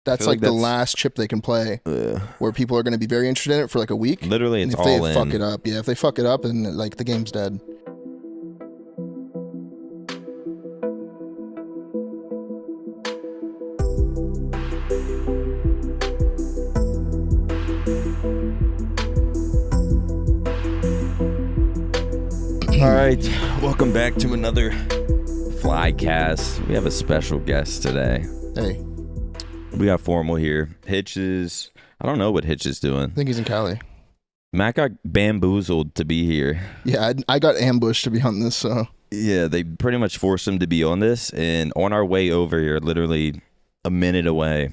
That's like the last chip they can play, where people are going to be very interested in it for like a week. Literally, it's all in. If they fuck it up, if they fuck it up, and like the game's dead. All right, welcome back to another Flycast. We have a special guest today. Hey. We got Formal here. Hitch is... I don't know what Hitch is doing. I think he's in Cali. Matt got bamboozled to be here. Yeah, I got ambushed to be on this, so... Yeah, they pretty much forced him to be on this, and on our way over here, literally a minute away,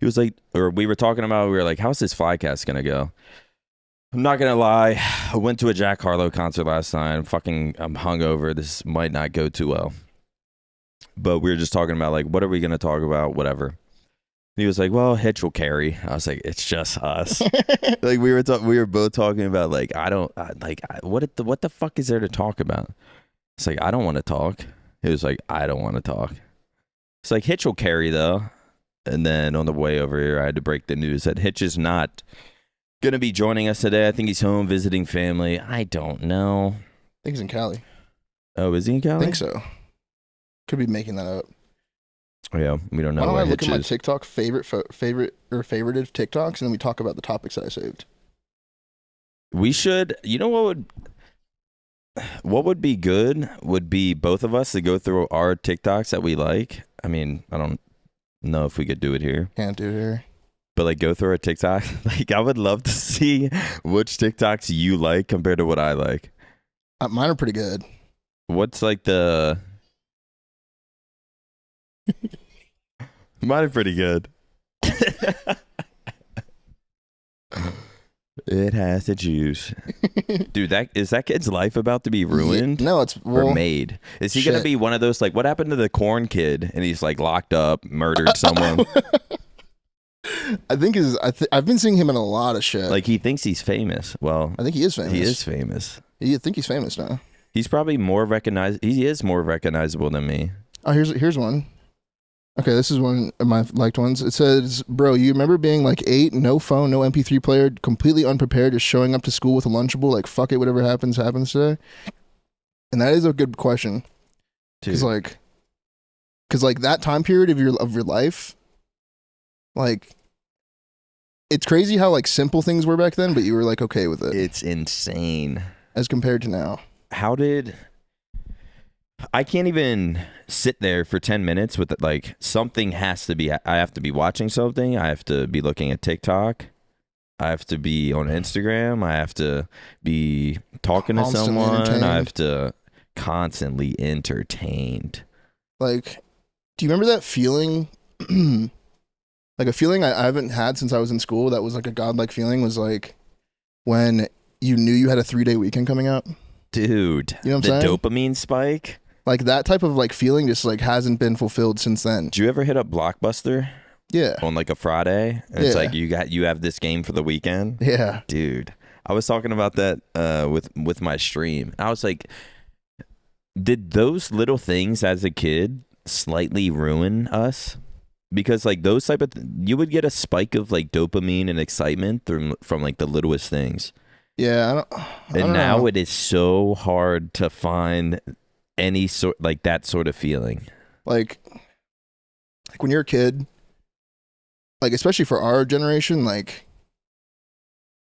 he was like... Or we were talking about, we were like, how's this Flycast gonna go? I'm not gonna lie, I went to a Jack Harlow concert last night. I'm hungover. This might not go too well. But we were just talking about, like, what are we gonna talk about? Whatever. And he was like, well, Hitch will carry. I was like, it's just us. Like, we were both talking about, like, what the fuck is there to talk about? It's like, I don't want to talk. He was like, I don't want to talk. It's like, Hitch will carry, though. And then on the way over here, I had to break the news that Hitch is not going to be joining us today. I think he's home visiting family. I don't know. I think he's in Cali. Oh, is he in Cali? I think so. Could be making that up. Oh, yeah, we don't know. Why don't where I look Hitch at my is. TikTok favorited TikToks, and then we talk about the topics that I saved. We should. You know what would be good would be both of us to go through our TikToks that we like. I mean, I don't know if we could do it here. Can't do it here. But like, go through our TikTok. Like, I would love to see which TikToks you like compared to what I like. Mine are pretty good. What's like the... Mine are pretty good. It has the juice. Dude, is that kid's life about to be ruined? Yeah, no, it's... Or made? Is he going to be one of those, like, what happened to the corn kid? And he's like locked up, murdered someone. I think I've been seeing him in a lot of shit. Like, he thinks he's famous. Well, I think he is famous. He is famous. You think he's famous now? He's probably more recognized. He is more recognizable than me. Oh, here's one. Okay, this is one of my liked ones. It says, bro, you remember being like 8, no phone, no MP3 player, completely unprepared, just showing up to school with a Lunchable, like, fuck it, whatever happens today? And that is a good question. Because like that time period of your life, like, it's crazy how like simple things were back then, but you were like okay with it. It's insane as compared to now. I can't even sit there for 10 minutes with it. Like, something has to be, I have to be watching something. I have to be looking at TikTok. I have to be on Instagram. I have to be talking to someone. I have to constantly entertained. Like, do you remember that feeling? Like, a feeling I haven't had since I was in school that was like a godlike feeling was like when you knew you had a 3-day weekend coming up. Dude, you know what I'm saying? The dopamine spike. Like, that type of like feeling just like hasn't been fulfilled since then. Did you ever hit up Blockbuster? Yeah. On like a Friday? And it's like you have this game for the weekend? Yeah. Dude, I was talking about that with my stream. I was like, did those little things as a kid slightly ruin us? Because like those type of you would get a spike of like dopamine and excitement from like the littlest things. Yeah, I don't know. It is so hard to find any sort like that sort of feeling. Like when you're a kid, like especially for our generation, like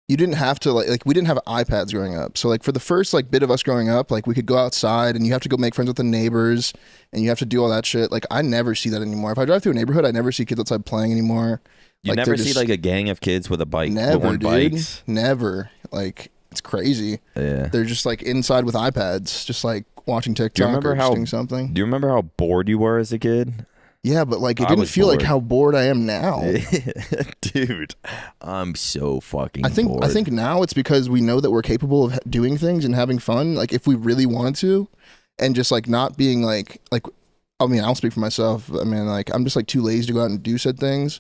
you didn't have to like we didn't have iPads growing up. So like for the first like bit of us growing up, like we could go outside and you have to go make friends with the neighbors and you have to do all that shit. Like I never see that anymore. If I drive through a neighborhood, I never see kids outside playing anymore. You like, never see like a gang of kids with a bike. Never, dude. Bikes. Never. Like it's crazy. Yeah. They're just like inside with iPads, just like watching TikTok or doing something. Do you remember how bored you were as a kid? Yeah, but like it didn't feel like how bored I am now. Dude, I'm so fucking bored. I think now it's because we know that we're capable of doing things and having fun, like if we really wanted to, and just like not being like I mean, I'll speak for myself. I mean, like I'm just like too lazy to go out and do said things.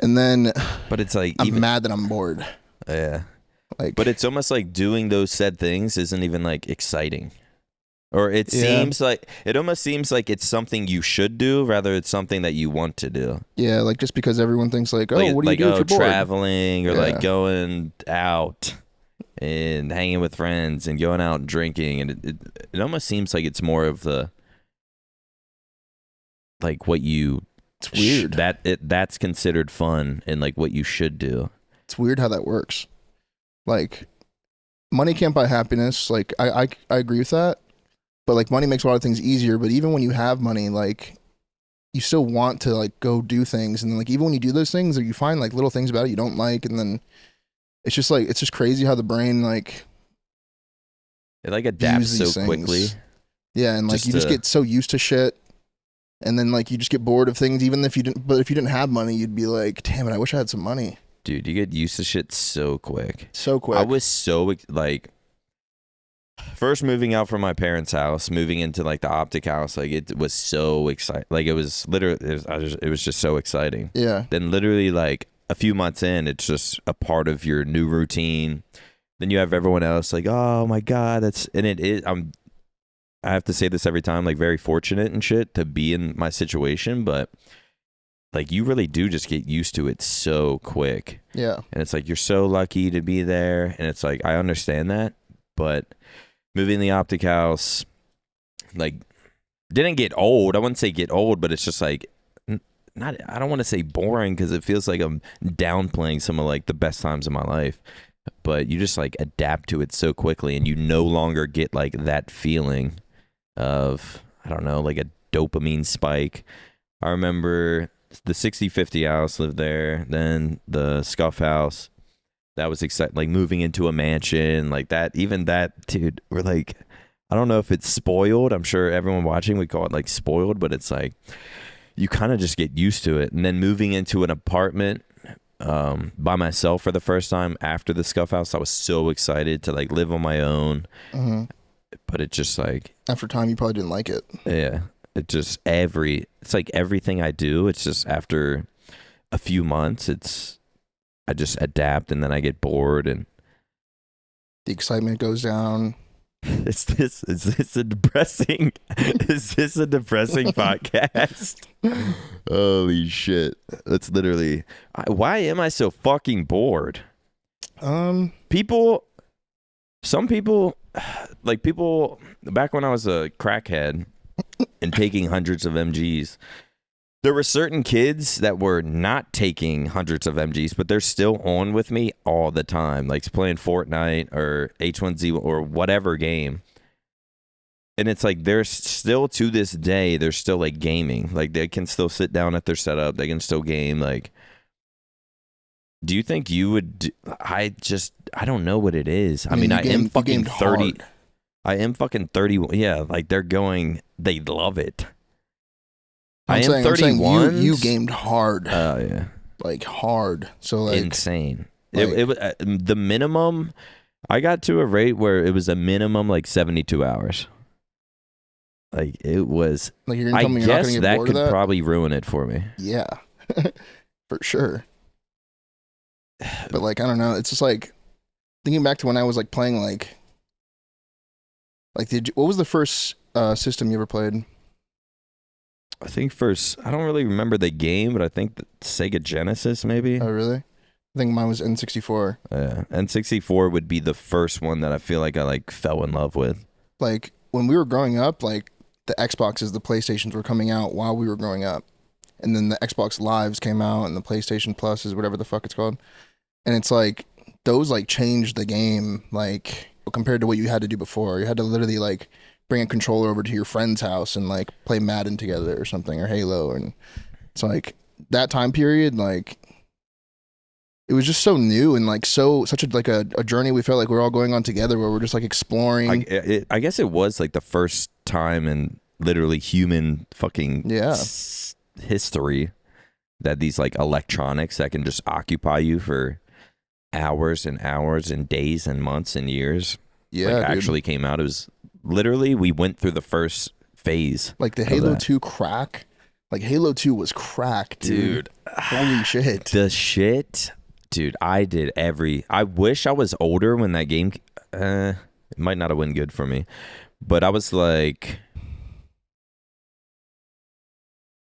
And then but it's like I'm mad that I'm bored. Yeah. Like, but it's almost like doing those said things isn't even like exciting. Or it Yeah. seems like it almost seems like it's something you should do rather it's something that you want to do. Yeah, like just because everyone thinks like, oh, what do you like do if you're bored? traveling or like Yeah. going out and hanging with friends and going out and drinking, and it almost seems like it's more of the like what you It's weird. that's considered fun and like what you should do. It's weird how that works. Like, money can't buy happiness. Like, I agree with that. But like, money makes a lot of things easier. But even when you have money, like, you still want to like go do things, and then like even when you do those things, you find like little things about it you don't like, and then it's just crazy how the brain like It like adapts views so these things. quickly. Yeah, and like you just get so used to shit, and then like you just get bored of things. Even if you didn't, but if you didn't have money, you'd be like, damn it, I wish I had some money. Dude, you get used to shit so quick. So quick. I was so like first moving out from my parents' house, moving into like the OpTic house, like it was so exciting. Like it was literally, it was just so exciting. Yeah. Then literally like a few months in, it's just a part of your new routine. Then you have everyone else like, oh my God, and it is, I have to say this every time, like very fortunate and shit to be in my situation, but like you really do just get used to it so quick. Yeah. And it's like, you're so lucky to be there. And it's like, I understand that, but moving the OpTic house, like, didn't get old. I wouldn't say get old, but it's just like, I don't want to say boring because it feels like I'm downplaying some of like the best times of my life. But you just like adapt to it so quickly, and you no longer get like that feeling of, I don't know, like a dopamine spike. I remember the 6050 house, lived there, then the Scuff house. That was exciting, like moving into a mansion, like that. Even that, dude, we're like, I don't know if it's spoiled. I'm sure everyone watching would call it like spoiled, but it's like you kind of just get used to it. And then moving into an apartment by myself for the first time after the Scuff house, I was so excited to like live on my own. Mm-hmm. But it just like After time, you probably didn't like it. Yeah, it just it's like everything I do. It's just after a few months, I just adapt, and then I get bored, and The excitement goes down. is this a depressing podcast? Holy shit. That's literally why am I so fucking bored? Some people back when I was a crackhead and taking hundreds of MGs, there were certain kids that were not taking hundreds of MGs, but they're still on with me all the time, like playing Fortnite or H1Z or whatever game. And it's like they're still, to this day, they're still like gaming. Like they can still sit down at their setup. They can still game. Like, do you think you would? I don't know what it is. I mean, I am fucking 30. Hard. I am fucking 31. Yeah, like they love it. I am 31. You gamed hard. Oh yeah, like hard. So like insane. Like, it was the minimum. I got to a rate where it was a minimum like 72 hours. Like it was. Like you're gonna I tell me you're not guess gonna get that bored could of that? probably ruin it for me. Yeah, for sure. But like I don't know. It's just like thinking back to when I was like playing like what was the first system you ever played? I think first, I don't really remember the game, but I think the Sega Genesis maybe. Oh really? I think mine was N64. Yeah, N64 would be the first one that I feel like I like fell in love with. Like when we were growing up, like the Xboxes, the PlayStations were coming out while we were growing up, and then the Xbox Lives came out, and the PlayStation Pluses, whatever the fuck it's called, and it's like those like changed the game like compared to what you had to do before. You had to literally like bring a controller over to your friend's house and like play Madden together or something, or Halo, and it's like that time period like. It was just so new and like such a journey we felt like we were all going on together where we're just like exploring. I guess it was like the first time in literally human fucking history that these like electronics that can just occupy you for hours and hours and days and months and years actually came out. It was literally, we went through the first phase. Like the Halo 2 crack. Like Halo 2 was crack, dude. Holy shit. The shit. Dude, I wish I was older when that game, it might not have been good for me, But I was like,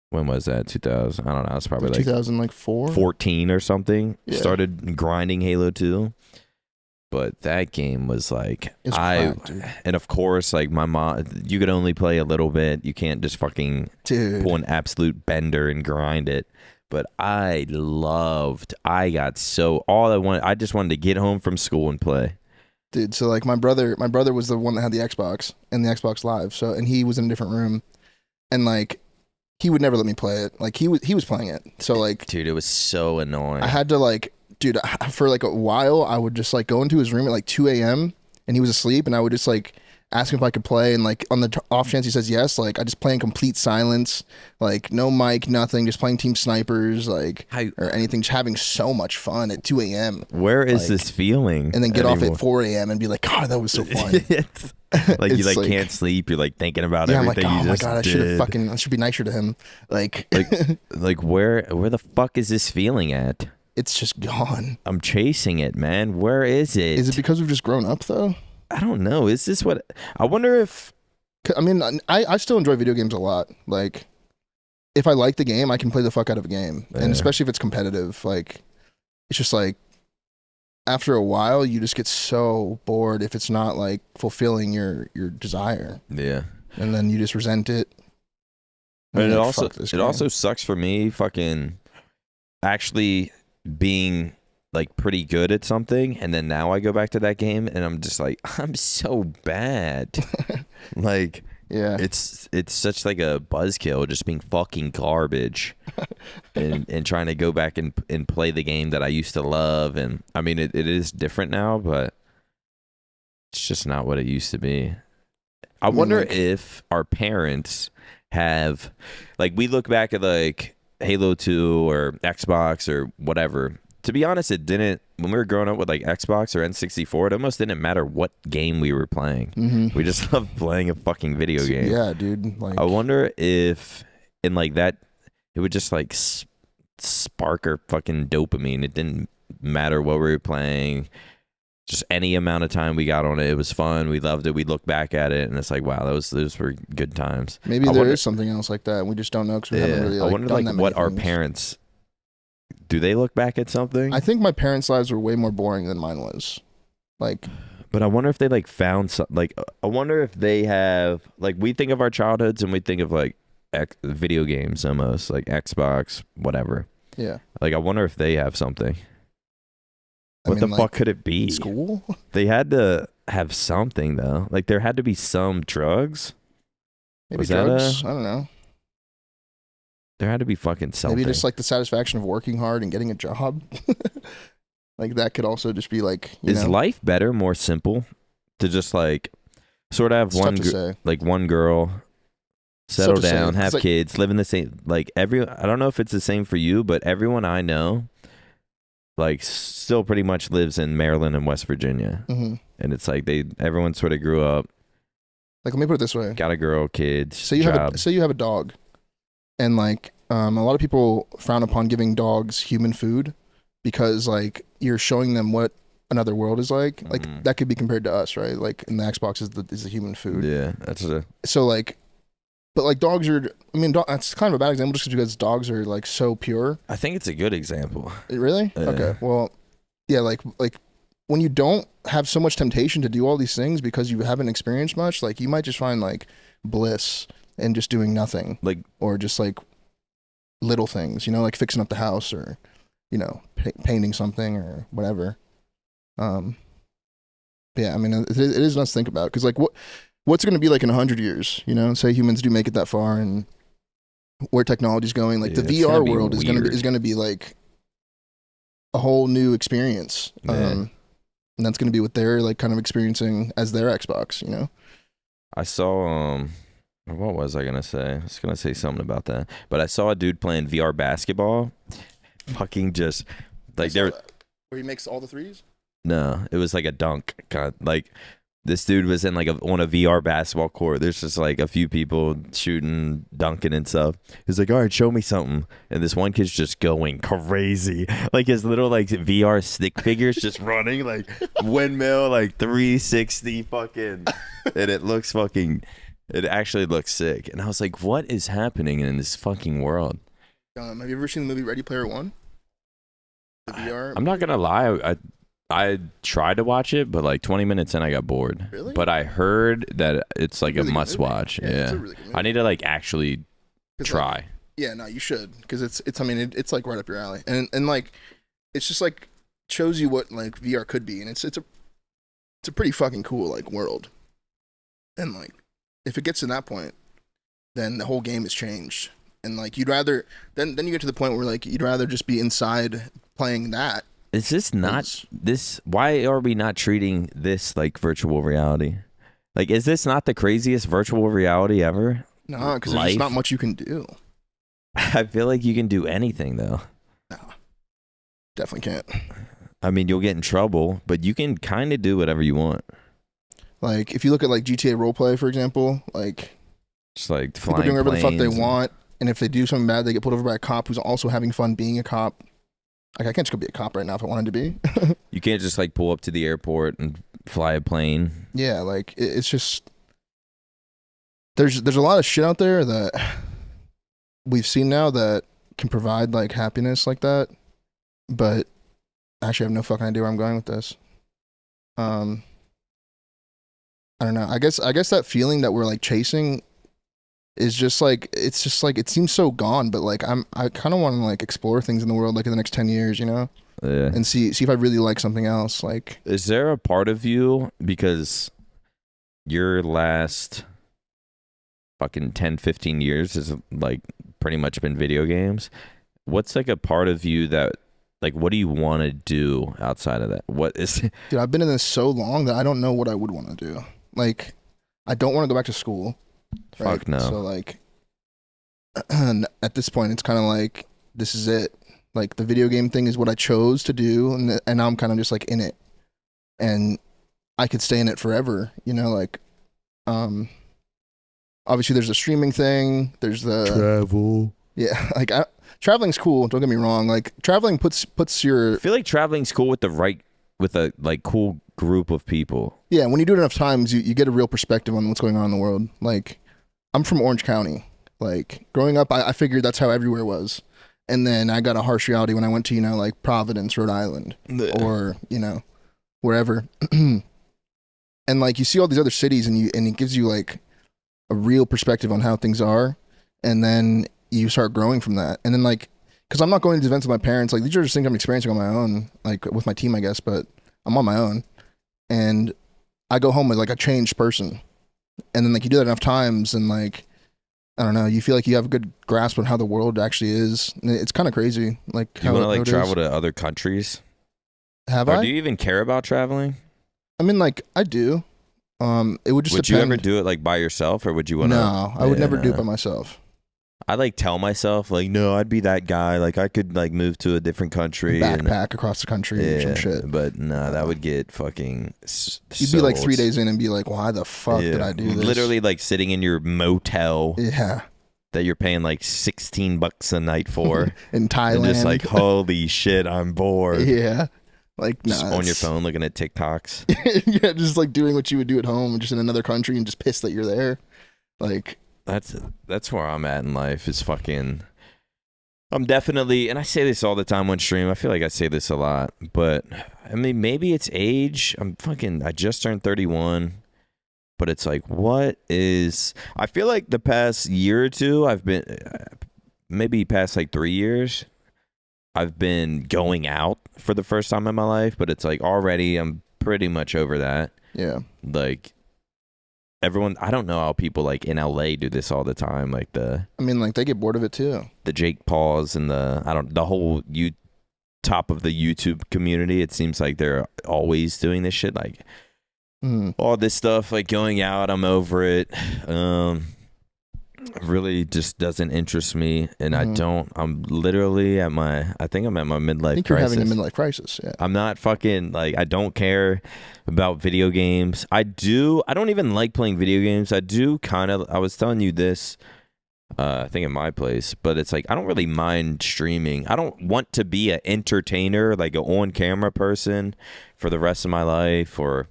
when was that? 2000? I don't know. It's probably like 2004, 14 or something. Yeah. Started grinding Halo 2. But that game was like, It's cracked, dude. And of course, like my mom, you could only play a little bit. You can't just fucking pull an absolute bender and grind it. But I just wanted to get home from school and play. Dude, so like my brother was the one that had the Xbox and the Xbox Live. So, and he was in a different room, and like he would never let me play it. Like he was playing it. So like, dude, it was so annoying. I had to like, dude, for like a while, I would just like go into his room at like 2 a.m. and he was asleep, and I would just like ask him if I could play, and like on the off chance he says yes, like I just play in complete silence, like no mic, nothing, just playing Team Snipers, like or anything, just having so much fun at 2 a.m. Where is this feeling? And then get off at 4 a.m. and be like, God, that was so fun. Like you like can't sleep, you're like thinking about everything. I'm like, you oh my just God, I should be nicer to him. Like where the fuck is this feeling at? It's just gone. I'm chasing it, man. Where is it? Is it because we've just grown up though? I don't know. Is this what I wonder if? I mean, I still enjoy video games a lot. Like, if I like the game, I can play the fuck out of a game, and especially if it's competitive. Like, it's just like after a while, you just get so bored if it's not like fulfilling your desire. Yeah, and then you just resent it. And it also sucks for me. Fucking actually being like pretty good at something, and then now I go back to that game and I'm just like, I'm so bad. Like, yeah, it's such like a buzzkill, just being fucking garbage, and trying to go back and play the game that I used to love. And I mean, it is different now, but it's just not what it used to be. I wonder if our parents have, like, we look back at like Halo 2 or Xbox or whatever. To be honest, it didn't, when we were growing up with like Xbox or N64, it almost didn't matter what game we were playing. Mm-hmm. We just loved playing a fucking video game. Yeah, dude. Like, I wonder if in like that, it would just like spark our fucking dopamine. It didn't matter what we were playing. Just any amount of time we got on it, it was fun. We loved it. We look back at it, and it's like, wow, those were good times. Maybe there is something else like that, and we just don't know because we haven't really. Like, I wonder done like that what many our things. parents. Do they look back at something? I think my parents' lives were way more boring than mine was. Like, but I wonder if they like found some. Like, I wonder if they have, like, we think of our childhoods and we think of like video games almost, like Xbox, whatever. Yeah. Like, I wonder if they have something. What the fuck could it be? School? They had to have something though. Like, there had to be some drugs. Maybe drugs. I don't know. There had to be fucking something. Maybe just like the satisfaction of working hard and getting a job. Like, that could also just be like, is life better, more simple, to just like sort of have one girl, settle down, have kids, live in the same, like I don't know if it's the same for you, but everyone I know like still pretty much lives in Maryland and West Virginia. Mm-hmm. And it's like everyone sort of grew up. Like, let me put it this way. Got a girl, kids, say you have a dog. And like a lot of people frown upon giving dogs human food because like you're showing them what another world is like. Like, that could be compared to us, right? Like, in the Xbox is the human food. Yeah, that's so like, but like dogs are. I mean, that's kind of a bad example just because dogs are like so pure. I think it's a good example. Really? Yeah. Okay. Well, yeah. Like when you don't have so much temptation to do all these things because you haven't experienced much, like you might just find like bliss in just doing nothing, like, or just like little things, like fixing up the house or, painting something or whatever. Yeah, I mean, it is nuts to think about because like what's it going to be like in 100 years? Say humans do make it that far, and where technology's going, like the VR world is going to be like a whole new experience. And that's going to be what they're like kind of experiencing as their Xbox. I saw what was I gonna say? I was gonna say something about that, but I saw a dude playing VR basketball. Fucking just like where he makes all the threes. No, it was like a dunk, like This dude was in like on a VR basketball court. There's just like a few people shooting, dunking and stuff. He's like, all right, show me something. And this one kid's just going crazy. Like his little like VR stick figures just running like windmill, like 360 fucking. And it actually looks sick. And I was like, what is happening in this fucking world? Have you ever seen the movie Ready Player One? The VR? I'm not going to lie. I tried to watch it, but like 20 minutes in, I got bored. Really? But I heard that it's like a must watch. Yeah. It's a really good movie. I need to like actually try. Like, yeah, no, you should, because it's it's like right up your alley, and like it's just like shows you what like VR could be, and it's a pretty fucking cool like world, and like if it gets to that point, then the whole game has changed, and like you'd rather then you get to the point where like you'd rather just be inside playing that. Is this not this? Why are we not treating this like virtual reality? Like, is this not the craziest virtual reality ever? No, because there's just not much you can do. I feel like you can do anything though. No, definitely can't. I mean, you'll get in trouble, but you can kind of do whatever you want. Like if you look at like GTA roleplay, for example, like just like people doing whatever the fuck they want, and if they do something bad, they get pulled over by a cop who's also having fun being a cop. Like I can't just go be a cop right now if I wanted to be. You can't just like pull up to the airport and fly a plane. Yeah, like it's just there's a lot of shit out there that we've seen now that can provide like happiness like that, but I actually have no fucking idea where I'm going with this. I don't know. I guess that feeling that we're like chasing is just like it's just like it seems so gone, but like I kind of want to like explore things in the world like in the next 10 years, you know? Yeah. And see if I really like something else. Like, is there a part of you, because your last fucking 10-15 years has like pretty much been video games, what's like a part of you that like what do you want to do outside of that? What is dude, I've been in this so long that I don't know what I would want to do. Like I don't want to go back to school. Right? Fuck no. So like at this point it's kind of like this is it. Like the video game thing is what I chose to do, and now I'm kind of just like in it, and I could stay in it forever, you know. Like obviously there's the streaming thing, there's the travel. Yeah, like traveling's cool, don't get me wrong. Like traveling puts your, I feel like traveling's cool with a like cool group of people. Yeah, when you do it enough times, you get a real perspective on what's going on in the world. Like, I'm from Orange County. Like, growing up, I figured that's how everywhere was. And then I got a harsh reality when I went to, you know, like Providence, Rhode Island, or, you know, wherever. And like, you see all these other cities and it gives you like a real perspective on how things are. And then you start growing from that. And then like, because I'm not going to events with my parents, like these are just things I'm experiencing on my own, like with my team, I guess, but I'm on my own. And I go home with like a changed person. And then like you do that enough times and like, I don't know, you feel like you have a good grasp on how the world actually is. And it's kind of crazy. Like, do you want to like travel to other countries? Have or I? Do you even care about traveling? I mean, like, I do. It would just Would depend. you ever do it like by yourself, or would you want to? No, I would never do it by myself. I like tell myself like, no, I'd be that guy. Like I could like move to a different country, backpack across the country or some shit. But no, that would get fucking. You'd be like 3 days in and be like, why the fuck did I do this? Literally like sitting in your motel. Yeah. That you're paying like $16 a night for in Thailand. And just like, holy shit, I'm bored. Yeah. Like, just on your phone looking at TikToks. Yeah, just like doing what you would do at home, just in another country and just pissed that you're there. Like, that's where I'm at in life is fucking. I'm definitely, and I say this all the time on stream. I feel like I say this a lot, but I mean, maybe it's age. I just turned 31. But it's like, I feel like the past year or two, I've been, maybe past like 3 years, I've been going out for the first time in my life. But it's like already I'm pretty much over that. Yeah. Like everyone, I don't know how people like in LA do this all the time. Like I mean, like they get bored of it too. The Jake Pauls and the whole top of the YouTube community. It seems like they're always doing this shit. Like, all this stuff, like going out, I'm over it. really just doesn't interest me, and I'm literally I think I'm at my midlife I think crisis. you're having a midlife crisis. Yeah. I'm not fucking like, I don't care about video games. I don't even like playing video games. I was telling you this, I think in my place, but it's like, I don't really mind streaming. I don't want to be an entertainer, like an on-camera person for the rest of my life, or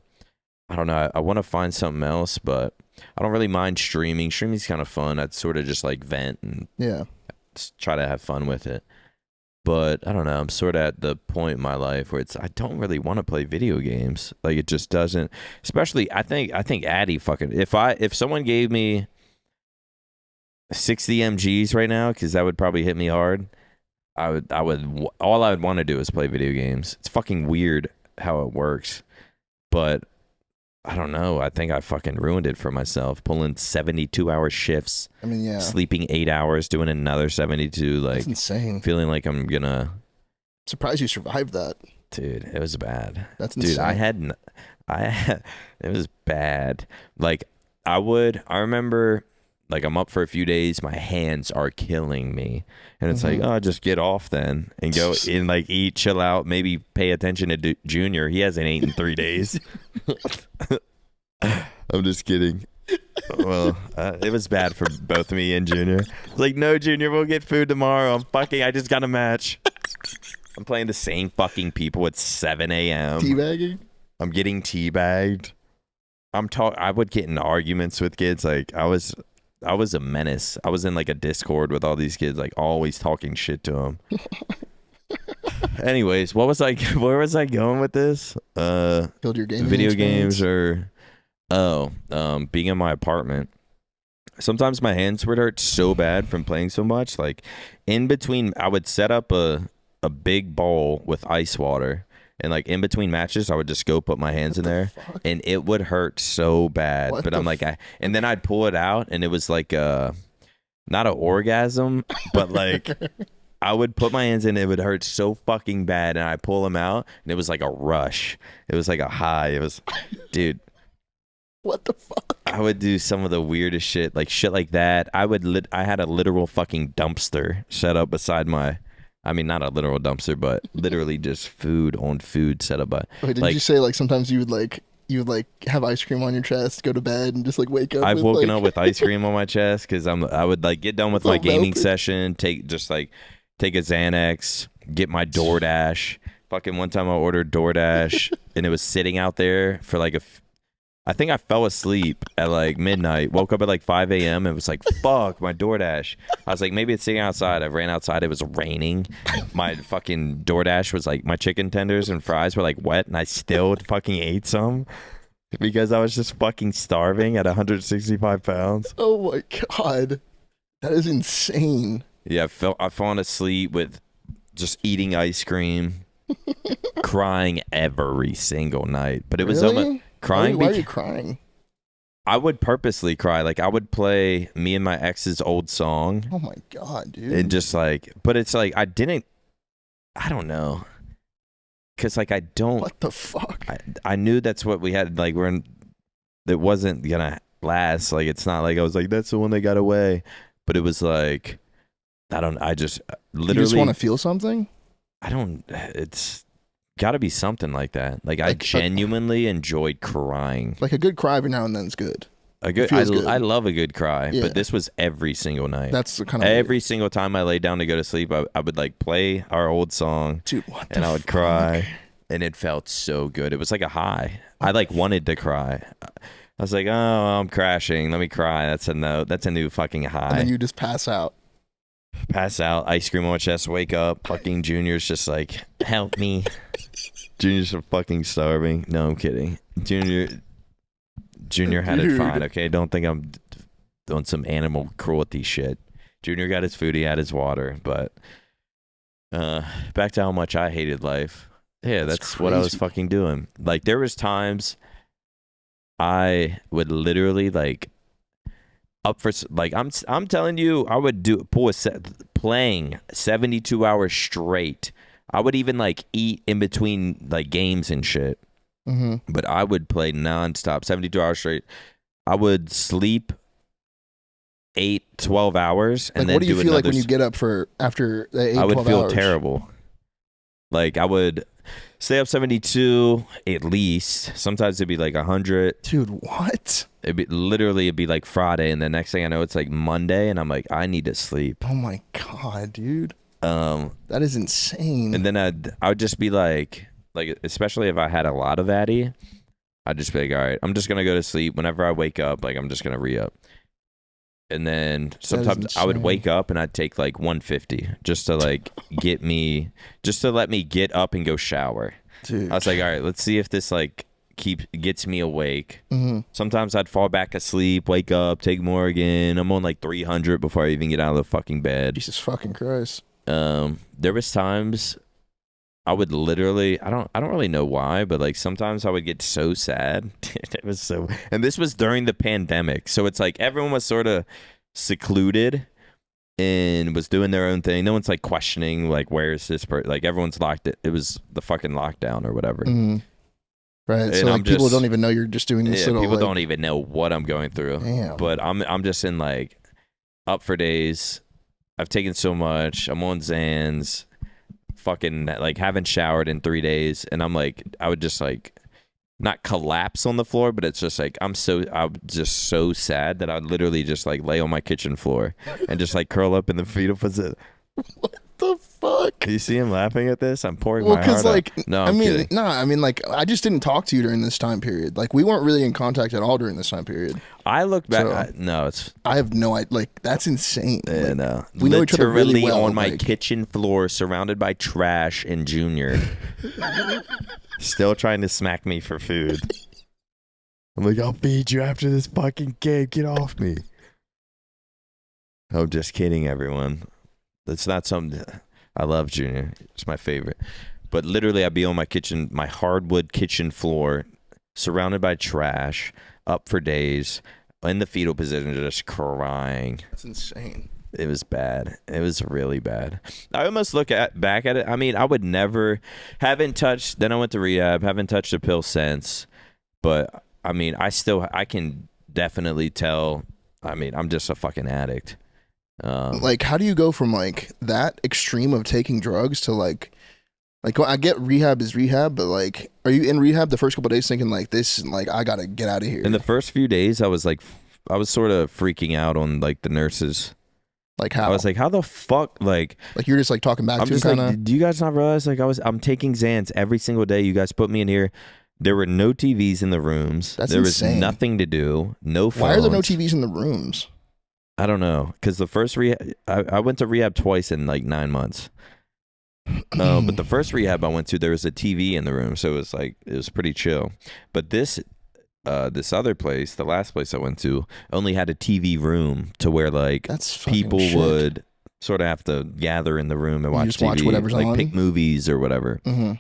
I don't know. I want to find something else, but I don't really mind streaming. Streaming's kind of fun. I'd sort of just like vent and just try to have fun with it. But I don't know. I'm sort of at the point in my life where I don't really want to play video games. Like, it just doesn't. Especially, I think Addy fucking. If someone gave me 60 MGs right now, because that would probably hit me hard. All I would want to do is play video games. It's fucking weird how it works, but I don't know. I think I fucking ruined it for myself. Pulling 72-hour shifts. I mean, yeah. Sleeping 8 hours, doing another 72. Like, that's insane. Feeling like I'm gonna. Surprised you survived that, dude. It was bad. That's insane. Dude, it was bad. Like, I remember, like, I'm up for a few days. My hands are killing me, and it's like, oh, just get off then and go and like eat, chill out, maybe pay attention to Junior. He hasn't eaten in 3 days. I'm just kidding. Well, it was bad for both me and Junior. Like, no, Junior, we'll get food tomorrow. I just got a match. I'm playing the same fucking people at 7 a.m. Teabagging? I'm getting teabagged. I would get in arguments with kids. Like, I was a menace. I was in like a Discord with all these kids, like always talking shit to them. Anyways, where was I going with this? Killed your gaming video experience? games or being in my apartment. Sometimes my hands would hurt so bad from playing so much. Like, in between, I would set up a big bowl with ice water, and like in between matches, I would just go put my hands in there, and it would hurt so bad. But I'm like, and then I'd pull it out, and it was like not an orgasm, but like I would put my hands in, it would hurt so fucking bad, and I pull them out, and it was like a rush. It was like a high. It was, dude. What the fuck? I would do some of the weirdest shit, like shit like that. I had a literal fucking dumpster set up beside I mean, not a literal dumpster, but literally just food set up by. Wait, did you say like sometimes you would have ice cream on your chest, go to bed, and just like wake up? I've woken up with ice cream on my chest because I would like get done with my gaming session, take a Xanax, get my DoorDash. Fucking one time I ordered DoorDash and it was sitting out there for like I think I fell asleep at like midnight, woke up at like 5 a.m. and was like, fuck, my DoorDash. I was like, maybe it's sitting outside. I ran outside. It was raining. My fucking DoorDash was like, my chicken tenders and fries were like wet, and I still fucking ate some because I was just fucking starving at 165 pounds. Oh my God. That is insane. Yeah, I've fallen asleep with just eating ice cream, crying every single night. But it was really? Crying. Why are you crying? I would purposely cry. Like, I would play me and my ex's old song. Oh my God, dude. And just like, but it's like, I don't know. Cause like, what the fuck? I knew that's what we had. Like, it wasn't gonna last. Like, it's not like I was like, that's the one that got away. But it was like, I just literally. You just want to feel something? It's got to be something like that. Like I genuinely enjoyed crying. Like a good cry every now and then is good. Good. I love a good cry, but this was every single night. That's kind of every single time I laid down to go to sleep. I would like play our old song, dude. What the and I would cry, and it felt so good. It was like a high. I like wanted to cry. I was like, oh, I'm crashing. Let me cry. That's a new fucking high. And then you just pass out. Ice cream on my chest, wake up. Fucking Junior's just like, help me. Junior's fucking starving. No, I'm kidding. Junior had it fine, okay? Don't think I'm doing some animal cruelty shit. Junior got his food, he had his water, but back to how much I hated life. Yeah, that's what I was fucking doing. Like, there was times I would literally like I'm telling you, I would playing 72 hours straight. I would even like eat in between like games and shit. Mm-hmm. But I would play nonstop, 72 hours straight. I would sleep 8-12 hours and Like, then what do you do feel like another when you get up for after the 8, I would 12 feel hours? terrible. Like I would stay up 72 at least. Sometimes it'd be like 100. Dude, what? It'd be like Friday, and the next thing I know, it's like Monday, and I'm like, I need to sleep. Oh my god, dude. Um, That is insane. and then I would just be like especially if I had a lot of Addy, I'd just be like, all right, I'm just gonna go to sleep. Whenever I wake up, like I'm just gonna re-up. And then sometimes I would wake up and I'd take like 150 just to like let me get up and go shower. Dude. I was like, all right, let's see if this like gets me awake. Mm-hmm. Sometimes I'd fall back asleep, wake up, take more again. I'm on like 300 before I even get out of the fucking bed. Jesus fucking Christ. There was times I would literally, I don't really know why, but like sometimes I would get so sad. It was so, and this was during the pandemic. So it's like everyone was sort of secluded and was doing their own thing. No one's like questioning like, where's this person? Like everyone's locked. It was the fucking lockdown or whatever. Mm-hmm. Right. And So like people don't even know you're just doing this little. People like, don't even know what I'm going through. Damn. But I'm just in like up for days. I've taken so much. I'm on Xans. Fucking like haven't showered in 3 days, and I'm like, I would just like not collapse on the floor, but it's just like I'm just so sad that I'd literally just like lay on my kitchen floor and just like curl up in the fetal position. What the fuck? You see him laughing at this? I'm pouring Well, my heart like, out. No, I'm kidding. I mean, like, I just didn't talk to you during this time period. Like, we weren't really in contact at all during this time period. I look back. So, I have no idea. Like, that's insane. Yeah, like, no. We know each other really well. On my like, kitchen floor, surrounded by trash in junior. Still trying to smack me for food. I'm like, I'll feed you after this fucking game. Get off me. Oh, just kidding, everyone. That's not something. I love Junior. It's my favorite. But literally, I'd be on my hardwood kitchen floor, surrounded by trash, up for days, in the fetal position, just crying. That's insane. It was bad. It was really bad. I almost back at it. I mean, I would never, then I went to rehab, haven't touched a pill since. But, I mean, I can definitely tell, I mean, I'm just a fucking addict. Like, how do you go from like that extreme of taking drugs to like I get rehab is rehab, but like, are you in rehab the first couple of days thinking like this, like I gotta get out of here? In the first few days, I was sort of freaking out on like the nurses. Like how? I was like, how the fuck, like you're just like talking back I'm to just kind of. like, do you guys not realize like I'm taking Xans every single day? You guys put me in here. There were no TVs in the rooms. That's there insane. was nothing to do. No phones. Why are there no TVs in the rooms? I don't know, because the first rehab, I went to rehab twice in like 9 months. But the first rehab I went to, there was a TV in the room, so it was pretty chill. But this other place, the last place I went to, only had a TV room to where like people would sort of have to gather in the room and watch just TV, watch whatever's like on? pick movies or whatever. Mm-hmm.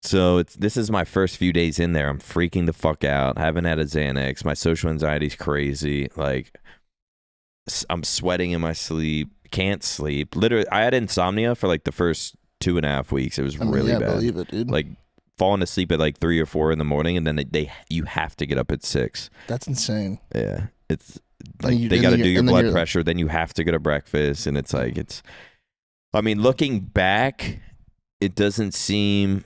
So this is my first few days in there. I'm freaking the fuck out. Haven't had a Xanax. My social anxiety's crazy. Like, I'm sweating in my sleep. Can't sleep. Literally, I had insomnia for like the first 2.5 weeks. It was really bad. Believe it, dude. Like falling asleep at like 3 or 4 in the morning, and then you have to get up at 6. That's insane. Yeah, it's like they got to do your blood pressure. Then you have to go to breakfast, and it's like I mean, looking back, it doesn't seem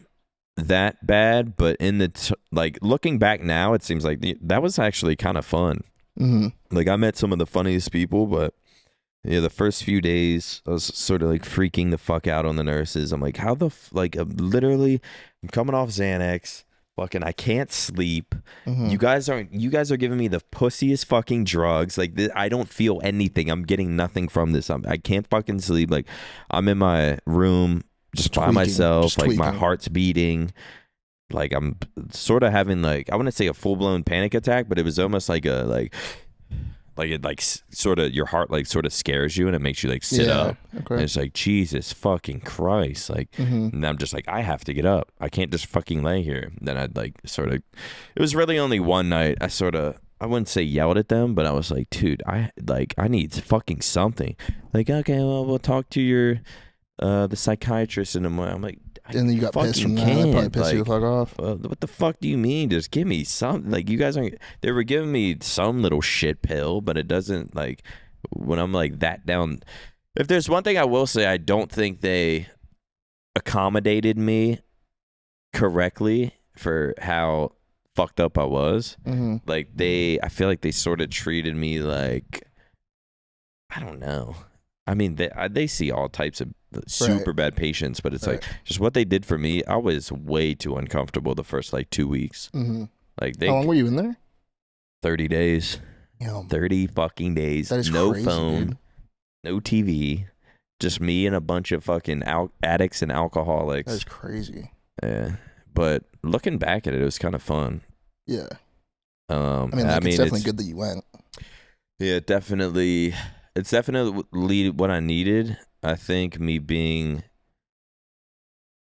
that bad, but in the like looking back now, it seems like that was actually kind of fun. Mm-hmm. Like I met some of the funniest people, but yeah, the first few days I was sort of like freaking the fuck out on the nurses. I'm like, how the literally, I'm coming off Xanax, fucking, I can't sleep. Mm-hmm. You guys are giving me the pussiest fucking drugs. Like I don't feel anything. I'm getting nothing from this. I can't fucking sleep. Like I'm in my room just by myself. Like my heart's beating. Like I'm sort of having like, I wouldn't say a full blown panic attack, but it was almost like sort of your heart like sort of scares you and it makes you like sit up. Okay. And it's like, Jesus fucking Christ. Like, and I'm just like, I have to get up. I can't just fucking lay here. Then I'd like sort of, it was really only one night. I wouldn't say yelled at them, but I was like, dude, I need fucking something. Like, okay, well, we'll talk to your, the psychiatrist in the morning. I'm like, And then you got pissed from that. That probably pissed you the fuck off. What the fuck do you mean? Just give me some. Like, you guys aren't. They were giving me some little shit pill, but it doesn't, like, when I'm like that down. If there's one thing I will say, I don't think they accommodated me correctly for how fucked up I was. Mm-hmm. Like, I feel like they sort of treated me like, I don't know. I mean, they see all types of super bad patients, but it's like just what they did for me. I was way too uncomfortable the first like 2 weeks. Mm-hmm. Like, how long were you in there? 30 days. Damn. 30 fucking days. That is no crazy, phone, dude. no TV, just me and a bunch of fucking addicts and alcoholics. That is crazy. Yeah, but looking back at it, it was kind of fun. Yeah. I mean, it's definitely good that you went. Yeah, definitely. It's definitely what I needed. I think me being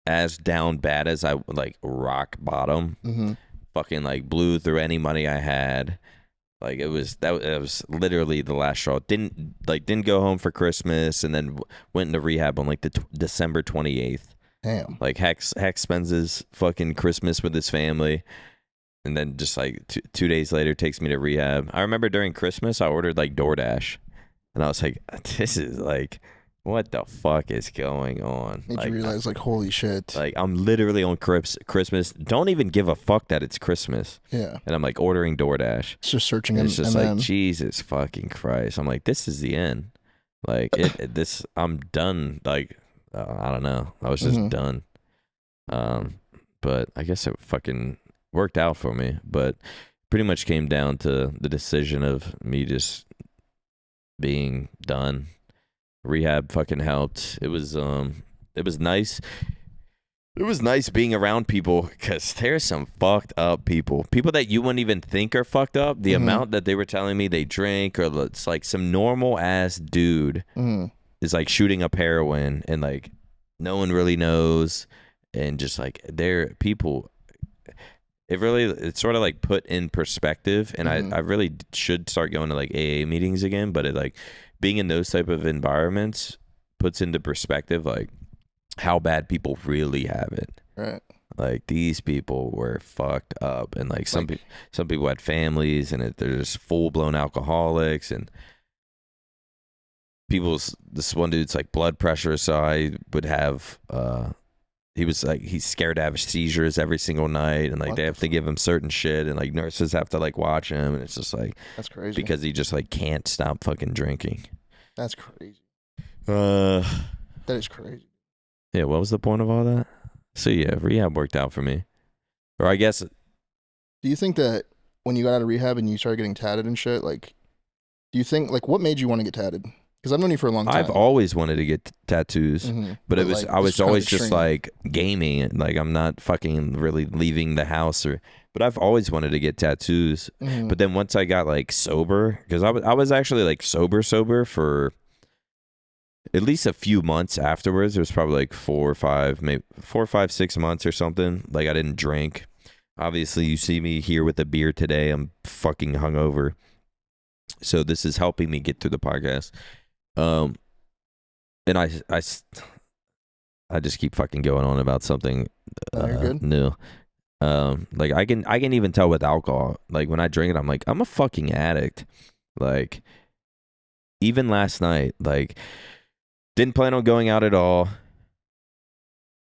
as down bad as I like rock bottom, fucking like blew through any money I had. Like, it was literally the last straw. Didn't go home for Christmas, and then went into rehab on like the December 28th. Damn. Like, Hex spends his fucking Christmas with his family, and then just like 2 days later takes me to rehab. I remember during Christmas I ordered like DoorDash, and I was like, this is like, what the fuck is going on? Made you realize, like, holy shit. Like, I'm literally on Christmas. Don't even give a fuck that it's Christmas. Yeah. And I'm like ordering DoorDash. It's just searching. It's just like, Jesus fucking Christ. I'm like, this is the end. Like, I'm done. Like, I don't know. I was just done. But I guess it fucking worked out for me. But pretty much came down to the decision of me just being done. Rehab fucking helped. It was nice. It was nice being around people, because there's some fucked up people that you wouldn't even think are fucked up. The amount that they were telling me they drink, or it's like some normal ass dude is like shooting up heroin, and like no one really knows, and just like they're people. It's sort of like put in perspective, and I really should start going to like AA meetings again, but it like being in those type of environments puts into perspective like how bad people really have it. Right. Like, these people were fucked up, and like some people had families, and they're just full blown alcoholics, and this one dude's like blood pressure, so I would have he was like, he's scared to have seizures every single night, and like they have to give him certain shit, and like nurses have to like watch him, and it's just like, that's crazy, because he just like can't stop fucking drinking. That's crazy. That is crazy. Yeah, what was the point of all that? So yeah, rehab worked out for me. Or I guess. Do you think that when you got out of rehab and you started getting tatted and shit, like, do you think, like, what made you want to get tatted? Because I've known you for a long time. I've always wanted to get tattoos, but it was like, I was always just like gaming. Like, I'm not fucking really leaving the house, but I've always wanted to get tattoos. But then once I got like sober, because I was actually like sober for at least a few months afterwards. It was probably like 4 or 5, 6 months or something. Like, I didn't drink. Obviously, you see me here with a beer today. I'm fucking hungover. So this is helping me get through the podcast. And I just keep fucking going on about something new. Like, I can even tell with alcohol. Like, when I drink it, I'm like, I'm a fucking addict. Like, even last night, like, didn't plan on going out at all.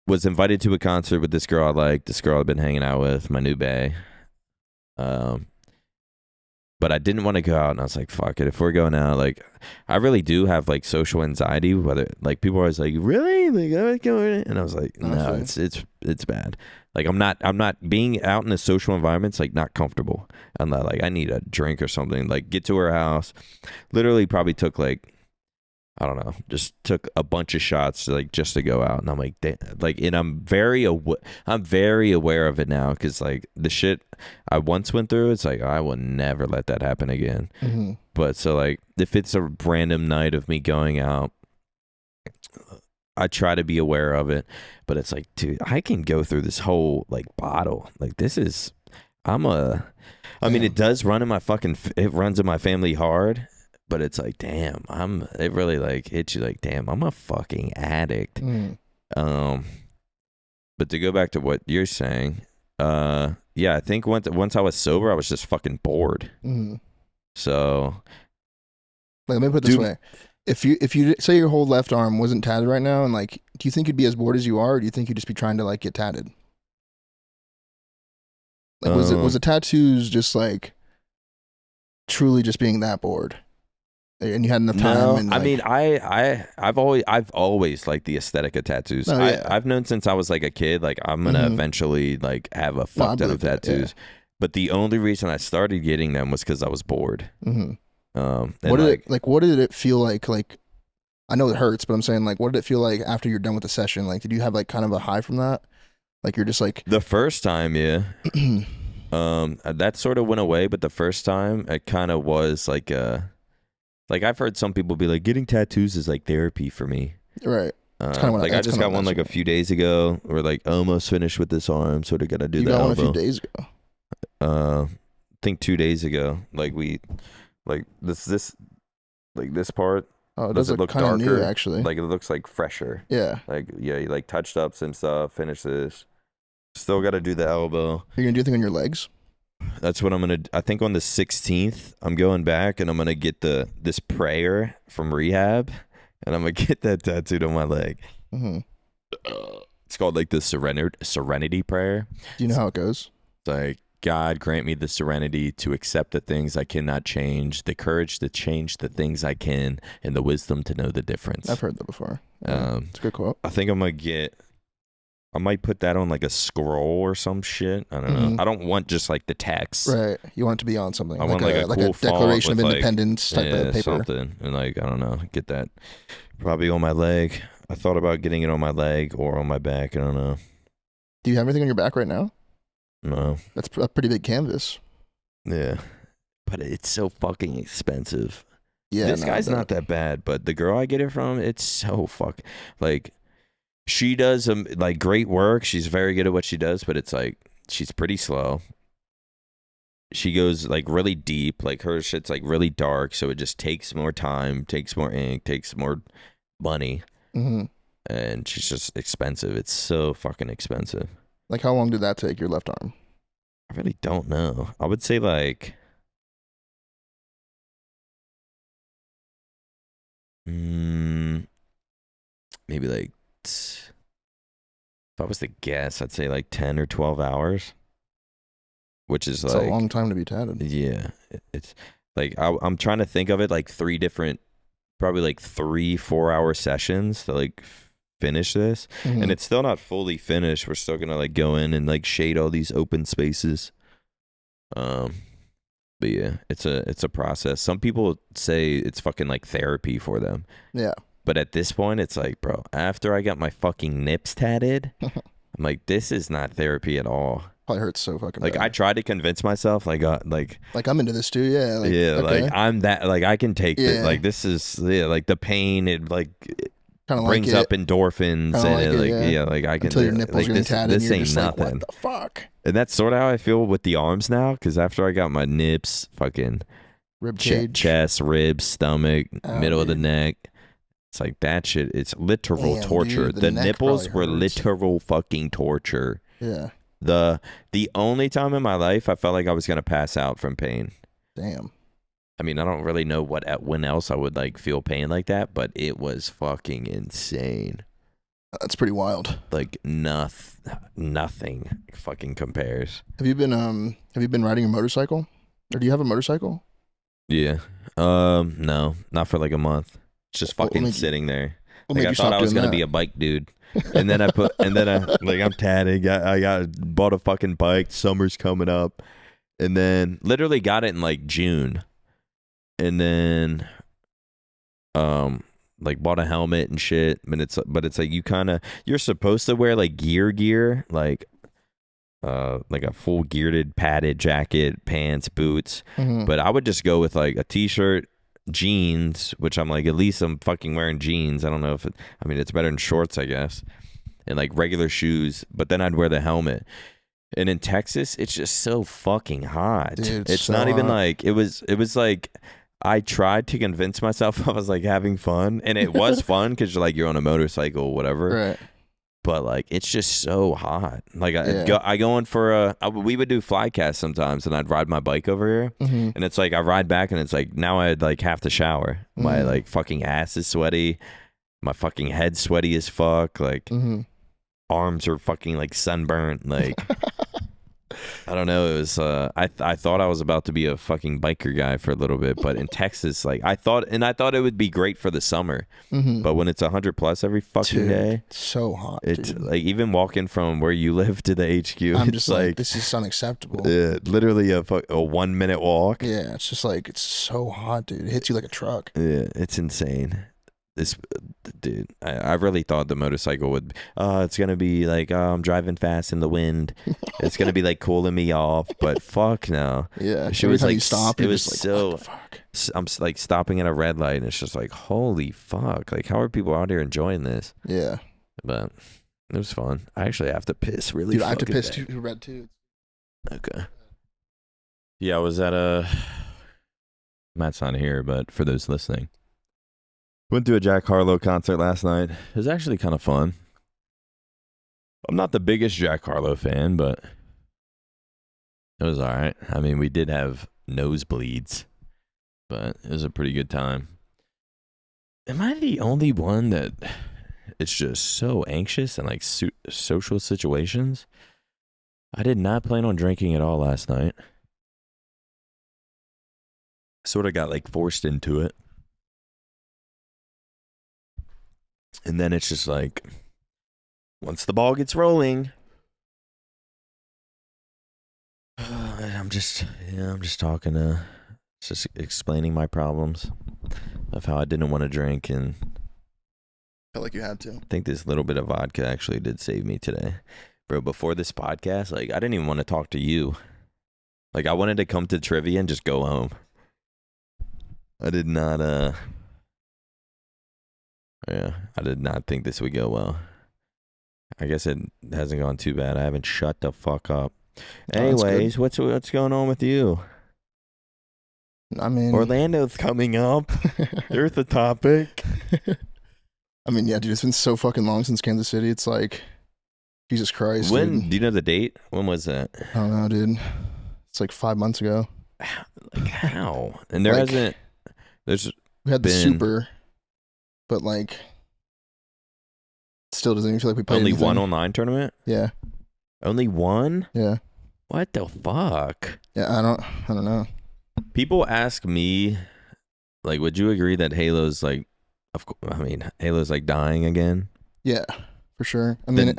Was invited to a concert with this girl I like, this girl I've been hanging out with, my new bae. But I didn't want to go out, and I was like, fuck it. If we're going out, like, I really do have like social anxiety, whether like people are always like, really? Like, I was going, and I was like, no, it's bad. Like, I'm not being out in a social environment's like not comfortable. I'm not like, I need a drink or something. Like, get to her house. Literally probably took like, I don't know, just took a bunch of shots like just to go out, and I'm like, and I'm very aware of it now, because like the shit I once went through, it's like, I will never let that happen again. But so like, if it's a random night of me going out, I try to be aware of it, but it's like, dude, I can go through this whole like bottle. Like, I mean, it does run in my it runs in my family hard. But it's like, damn, it really like hits you like, damn, I'm a fucking addict. But to go back to what you're saying, yeah, I think once I was sober, I was just fucking bored. Mm-hmm. So, like, let me put it this way: if you say your whole left arm wasn't tatted right now, and like, do you think you'd be as bored as you are, or do you think you'd just be trying to like get tatted? Like, was the tattoos just like truly just being that bored, and you had enough time? No, and, like, I mean, I've always liked the aesthetic of tattoos. Oh, yeah. I've known since I was like a kid, like I'm gonna eventually like have a fuck ton of tattoos. Yeah. But the only reason I started getting them was because I was bored. Mm-hmm. What did it feel like? Like, I know it hurts, but I'm saying, like, what did it feel like after you're done with the session? Like, did you have like kind of a high from that? Like, you're just like the first time, yeah. That sort of went away, but the first time it kind of was like I've heard some people be like, getting tattoos is like therapy for me. Right. Like I just got one like a few days ago. We're like almost finished with this arm, sort of got to do the elbow. You got one a few days ago. I think 2 days ago. Like this part. Oh, it does look kind of new, actually. Like it looks like fresher. Yeah. Like you like touched up some stuff. Finished this. Still got to do the elbow. You're gonna do anything on your legs? That's what I'm gonna. I think on the 16th, I'm going back and I'm gonna get this prayer from rehab, and I'm gonna get that tattooed on my leg. Mm-hmm. It's called like the serenity prayer. Do you know how it goes? It's like, God, grant me the serenity to accept the things I cannot change, the courage to change the things I can, and the wisdom to know the difference. I've heard that before. Yeah, it's a good quote. I think I might put that on like a scroll or some shit. I don't know. I don't want just like the text. Right. You want it to be on something. I want like a cool Declaration of like, Independence type of paper. Something. And like, I don't know, get that probably on my leg. I thought about getting it on my leg or on my back. I don't know. Do you have anything on your back right now? No. That's a pretty big canvas. Yeah. But it's so fucking expensive. Yeah. This guy's not that bad, but the girl I get it from, it's so fucking like, she does like great work. She's very good at what she does, but it's like she's pretty slow. She goes like really deep. Like her shit's like really dark, so it just takes more time, takes more ink, takes more money, and she's just expensive. It's so fucking expensive. Like, how long did that take, your left arm? I really don't know. I would say like maybe like, if I was to guess, I'd say like 10 or 12 hours, which is like a long time to be tatted. Yeah, it's like I'm trying to think of it like probably like 3-4 hour sessions to like finish this, and it's still not fully finished. We're still gonna like go in and like shade all these open spaces. But yeah, it's a process. Some people say it's fucking like therapy for them. Yeah. But at this point, it's like, bro, after I got my fucking nips tatted, I'm like, this is not therapy at all. Probably hurts so fucking like bad. I tried to convince myself, like I'm into this too, yeah. Like, yeah, okay. like I'm that, like I can take it. Like this is, yeah, like the pain, it like brings up endorphins, and like I can. Until your nipples like, are getting tatted, this and you're ain't just nothing. Like, what the fuck? And that's sort of how I feel with the arms now, because after I got my nips, fucking rib cage, chest, ribs, stomach, middle of the neck. It's like that shit. It's literal torture. Dude, the nipples were literal fucking torture. Yeah. The only time in my life I felt like I was gonna pass out from pain. Damn. I mean, I don't really know when else I would like feel pain like that, but it was fucking insane. That's pretty wild. Like nothing fucking compares. Have you been riding a motorcycle? Or do you have a motorcycle? Yeah. No, not for like a month. It's just fucking sitting there. Like I thought I was gonna be a bike dude. And then I like I'm tatted. I bought a fucking bike. Summer's coming up. And then literally got it in like June. And then like bought a helmet and shit. But it's like you're supposed to wear like gear, like a full geared padded jacket, pants, boots. But I would just go with like a t-shirt, jeans, which I'm like, at least I'm fucking wearing jeans. I don't know if it's better than shorts, I guess, and like regular shoes. But then I'd wear the helmet. And in Texas, it's just so fucking hot. Dude, it's so not even hot. like it was like I tried to convince myself I was like having fun, and it was fun because you're on a motorcycle, whatever. Right. but like it's just so hot. Like Yeah. I go in for we would do Flycast sometimes, and I'd ride my bike over here, and it's like I ride back, and it's like now I'd like have to shower. My like fucking ass is sweaty, my fucking head's sweaty as fuck. Like arms are fucking like sunburnt. Like I don't know. It was I thought I was about to be a fucking biker guy for a little bit, but in Texas, like I thought it would be great for the summer, but when it's 100 plus every fucking day, it's so hot. it's dude. like even walking from where you live to the HQ, I'm it's just like, this is unacceptable. literally a 1 minute walk. Yeah, it's just like, it's so hot, dude. It hits you like a truck. Yeah, it's insane. This dude, I really thought the motorcycle would. It's gonna be like I'm driving fast in the wind. It's gonna be like cooling me off, but fuck no. Yeah, She every was time like, you stop, it you're was just like, so. what the fuck? I'm like stopping at a red light, and it's just like, holy fuck! Like, how are people out here enjoying this? Yeah, But it was fun. I actually have to piss really. dude, I have to fucking piss bad. too. Red too. Okay. Yeah, I was at Matt's not here, but for those listening, went to a Jack Harlow concert last night. It was actually kind of fun. I'm not the biggest Jack Harlow fan, but it was all right. I mean, we did have nosebleeds, but it was a pretty good time. Am I the only one that it's just so anxious in like social situations? I did not plan on drinking at all last night. Sort of got like forced into it. And then it's just like, once the ball gets rolling, I'm just talking just explaining my problems of how I didn't want to drink, and Felt like you had to. I think this little bit of vodka actually did save me today. Bro, before this podcast, like I didn't even want to talk to you. Like I wanted to come to trivia and just go home. I did not I did not think this would go well. I guess it hasn't gone too bad. I haven't shut the fuck up. Anyways, what's going on with you? I mean, Orlando's coming up. There's the topic. I mean, yeah, dude, it's been so fucking long since Kansas City. It's like, Jesus Christ. When dude. do you know the date? When was that? I don't know, dude. It's like 5 months ago. Like how? And there Like, hasn't. There's We had the been Super, but like, still doesn't even feel like we played only anything. one online tournament. Yeah, Only one. yeah, What the fuck? yeah. I don't know. People ask me, like, would you agree that Halo's like, Halo's like dying again? Yeah, for sure. I mean,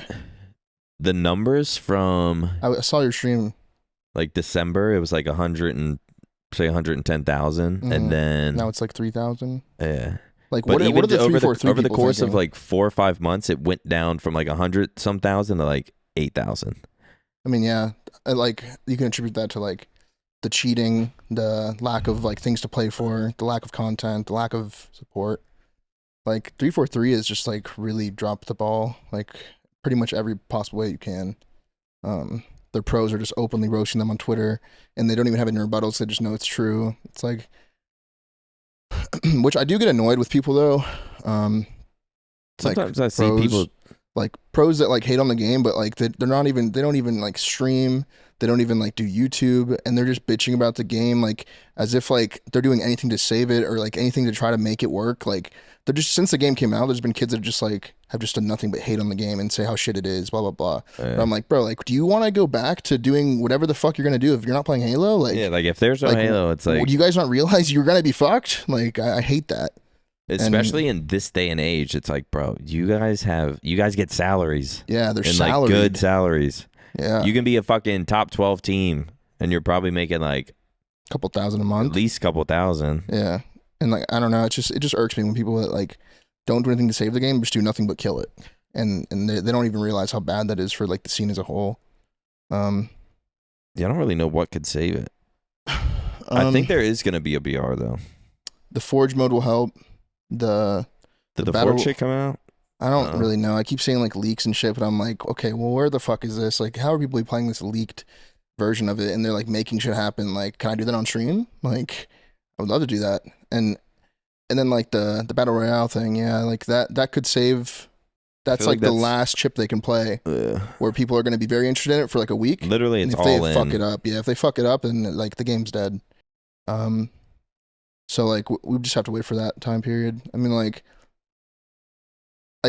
The numbers from I saw your stream. like December, it was like 110,000, and then Now it's like 3,000. yeah. Like, But what even are the over 343 over the people course of thinking? like 4 or 5 months, it went down from like 100-some thousand to like 8,000. I mean, yeah, like you can attribute that to like the cheating, the lack of like things to play for, the lack of content, the lack of support. Like 343 is just like really dropped the ball, like pretty much every possible way you can. Their pros are just openly roasting them on Twitter, and they don't even have any rebuttals. They just know it's true. It's like, which I do get annoyed with people though. Sometimes like I see pros, people like pros that like hate on the game, but like they don't even like stream. They don't even like do YouTube, and they're just bitching about the game, like as if like they're doing anything to save it or like anything to try to make it work. Like they're just, since the game came out, there's been kids that just like have just done nothing but hate on the game and say how shit it is, blah blah blah. But I'm like, bro, like, do you want to go back to doing whatever the fuck you're gonna do if you're not playing Halo? Like, yeah, like if there's no like, Halo, it's like, do you guys not realize you're gonna be fucked? Like, I hate that. especially in this day and age, it's like, bro, you guys get salaries. Yeah, they're and salaried. like good salaries. Yeah, You can be a fucking top 12 team, and you're probably making like a couple thousand a at month. least a couple thousand. Yeah, and like I don't know, it just irks me when people that like don't do anything to save the game, just do nothing but kill it, and they don't even realize how bad that is for like the scene as a whole. Yeah, I don't really know what could save it. I think there is gonna be a BR though. the Forge mode will help. The Did the battle- Forge shit come out? I don't really know. I keep saying like leaks and shit, but I'm like, okay, well, where the fuck is this? Like, how are people playing this leaked version of it? And they're like making shit happen. Like, can I do that on stream? Like, I would love to do that. And then like the battle royale thing, yeah, like that could save That's like the last chip they can play, where people are going to be very interested in it for like a week. Literally, it's if all they in. fuck it up, if they fuck it up, then like the game's dead. So like we just have to wait for that time period. I mean, like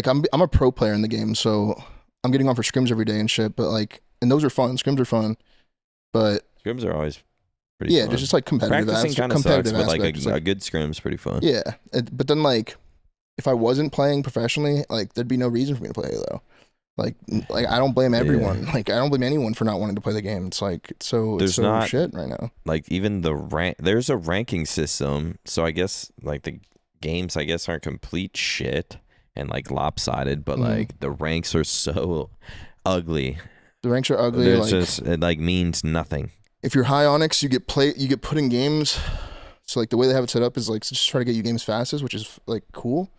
I'm a pro player in the game, so I'm getting on for scrims every day and shit. But like, and those are fun. Scrims are fun, but scrims are always pretty fun. There's just like competitive. Practicing kind of sucks, but like a good scrim's pretty fun. Yeah, but then like, if I wasn't playing professionally, like there'd be no reason for me to play Halo. Like I don't blame everyone. Yeah. Like I don't blame anyone for not wanting to play the game. It's like it's so shit right now. Like even the there's a ranking system, so I guess like the games aren't complete shit and like lopsided, but like the ranks are so ugly. The ranks are ugly. It like means nothing. If you're high Onyx, you get put in games. So like the way they have it set up is like just try to get you games fastest, which is like cool,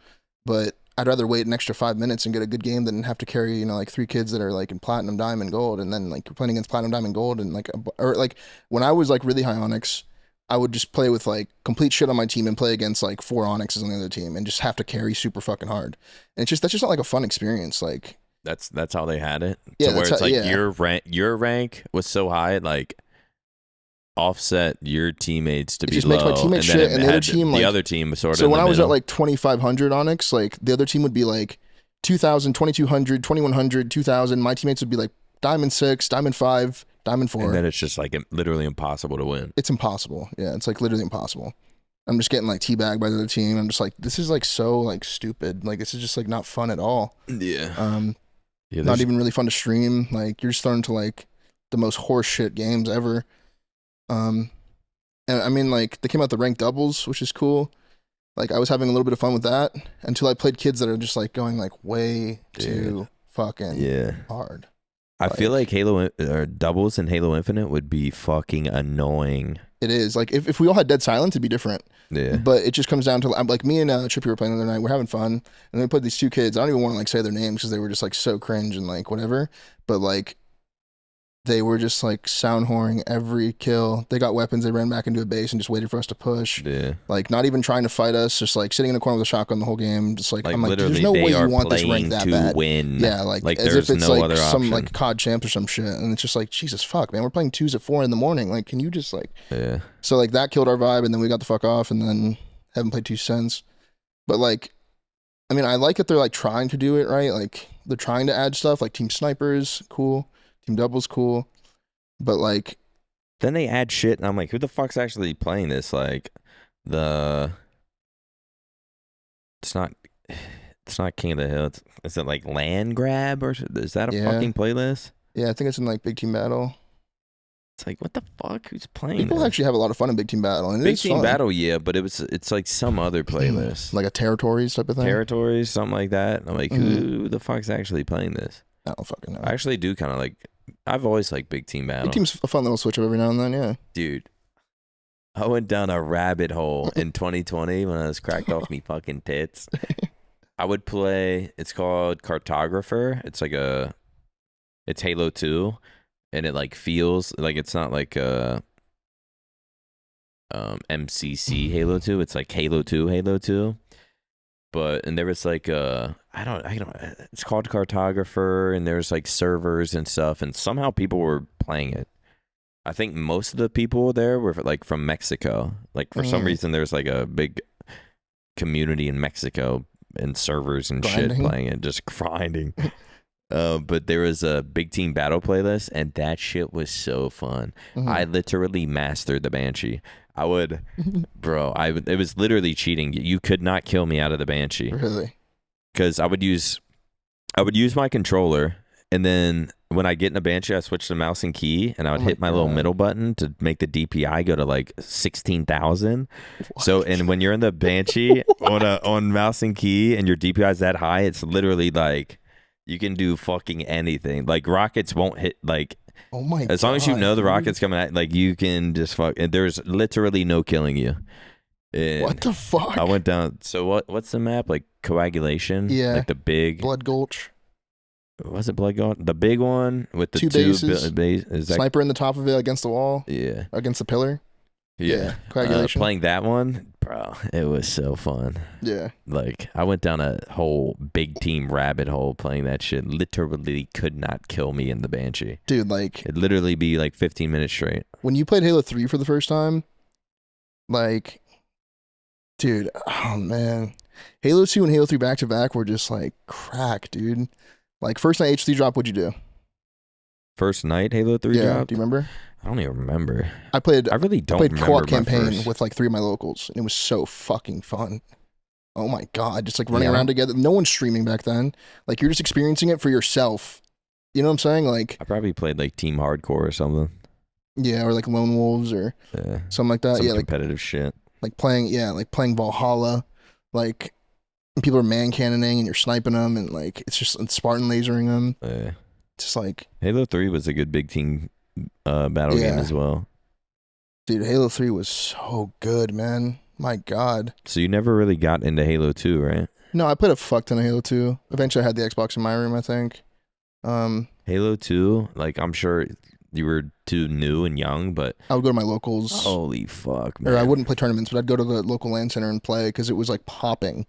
but I'd rather wait an extra 5 minutes and get a good game than have to carry, like 3 kids that are like in platinum, diamond, gold, and then like you're playing against platinum, diamond, gold, and like, or like when I was like really high Onyx, I would just play with like complete shit on my team and play against like 4 Onyxes on the other team and just have to carry super fucking hard. And that's just not like a fun experience. Like that's how they had it. Yeah, where it's like your rank was so high, like offset your teammates to be just low, makes my teammate shit, and the other team, like, the other team sort of. So when I was at like 2,500 Onyx, like the other team would be like 2,000, 2,200, 2,100, 2,000. My teammates would be like diamond 6, diamond 5, diamond 4. And then it's just like literally impossible to win. It's impossible. Yeah, it's like literally impossible. I'm just getting like teabagged by the other team. I'm just like, this is like so like stupid. Like this is just like not fun at all. Yeah. Not even really fun to stream. Like you're just thrown to like the most horse shit games ever. And I mean, like they came out the ranked doubles, which is cool. Like I was having a little bit of fun with that until I played kids that are just like going like way too fucking hard. I feel like Halo or doubles in Halo Infinite would be fucking annoying. It is like if we all had dead silence, it'd be different. Yeah. But it just comes down to like me and Trippy were playing the other night. We're having fun, and we played these 2 kids. I don't even want to like say their names because they were just like so cringe and like whatever. But like they were just like sound whoring every kill. They got weapons. They ran back into a base and just waited for us to push. Yeah. Like not even trying to fight us, just like sitting in the corner with a shotgun the whole game. Just like I'm like, there's no way you want this rank that bad. Win. Yeah, like as if it's like some like COD champ or some shit. And it's just like, Jesus fuck, man, we're playing 2s at 4 in the morning. Like, can you just like? Yeah. So like that killed our vibe, and then we got the fuck off, and then haven't played 2 since. But like, I mean, I like that they're like trying to do it right. Like they're trying to add stuff like team snipers, cool. Team doubles, cool. But like, then they add shit, and I'm like, who the fuck's actually playing this? Like, it's not King of the Hill. Is it like Land Grab, or is that a fucking playlist? Yeah, I think it's in like Big Team Battle. It's like, what the fuck? Who's playing? People actually have a lot of fun in Big Team Battle. And Big Team Battle, yeah, but it's like some other playlist, like a Territories type of thing. Territories, something like that. And I'm like, who the fuck's actually playing this? I don't fucking know. I actually do kind of like. I've always liked Big Team Battle. Big Team's a fun little switch up every now and then, yeah. Dude, I went down a rabbit hole in 2020 when I was cracked off me fucking tits. I would play, it's called Cartographer. It's like it's Halo 2, and it like feels like it's not like MCC Halo 2. It's like Halo 2. And there was like I don't it's called Cartographer, and there's like servers and stuff, and somehow people were playing it. I think most of the people there were like from Mexico. Like for some reason there's like a big community in Mexico and servers and shit playing it, just grinding. But there was a Big Team Battle playlist, and that shit was so fun. I literally mastered the Banshee. I would, bro. It was literally cheating. You could not kill me out of the Banshee. Really? Because I would use my controller, and then when I get in a Banshee, I switch to mouse and key, and I would hit my little middle button to make the DPI go to like 16,000. So, and when you're in the Banshee on mouse and key, and your DPI is that high, it's literally like you can do fucking anything. Like rockets won't hit like. Oh my God. As long as you know the rocket's coming at, like you can just fuck, and there's literally no killing you. And what the fuck? I went down. So what's the map? Like Coagulation? Yeah. Like the big Blood Gulch. Was it Blood Gulch? The big one with the 2 bases. Is Sniper in the top of it against the wall. Yeah. Against the pillar. Yeah. Coagulation. Playing that one, Bro, it was so fun. Yeah. Like, I went down a whole big team rabbit hole playing that shit. Literally could not kill me in the Banshee. Dude, like... It'd literally be like 15 minutes straight. When you played Halo 3 for the first time, like... Dude, oh man. Halo 2 and Halo 3 back-to-back were just like crack, dude. Like, first night H3 drop, what'd you do? First night Halo 3 Yeah, dropped? do you remember? I don't even remember. I really don't played remember co-op my campaign first. with like 3 of my locals, and it was so fucking fun. Oh my god, just like running Yeah. around together. No one's streaming back then. Like, you're just experiencing it for yourself. You know what I'm saying? Like, I probably played like Team Hardcore or something. yeah, or like Lone Wolves or Yeah. something like that. Some Yeah, like competitive shit. playing Valhalla. Like, and people are man cannoning and you're sniping them, and like it's just Spartan lasering them. Yeah. Just like, Halo 3 was a good big team battle game Yeah. as well. dude, Halo 3 was so good, man. My god. So you never really got into Halo 2, right? No, I played a fuck ton of Halo 2. Eventually I had the Xbox in my room, I think. Halo 2, like, I'm sure you were too new and young, but I would go to my locals. holy fuck, man. Or I wouldn't play tournaments, but I'd go to the local LAN center and play because it was like popping.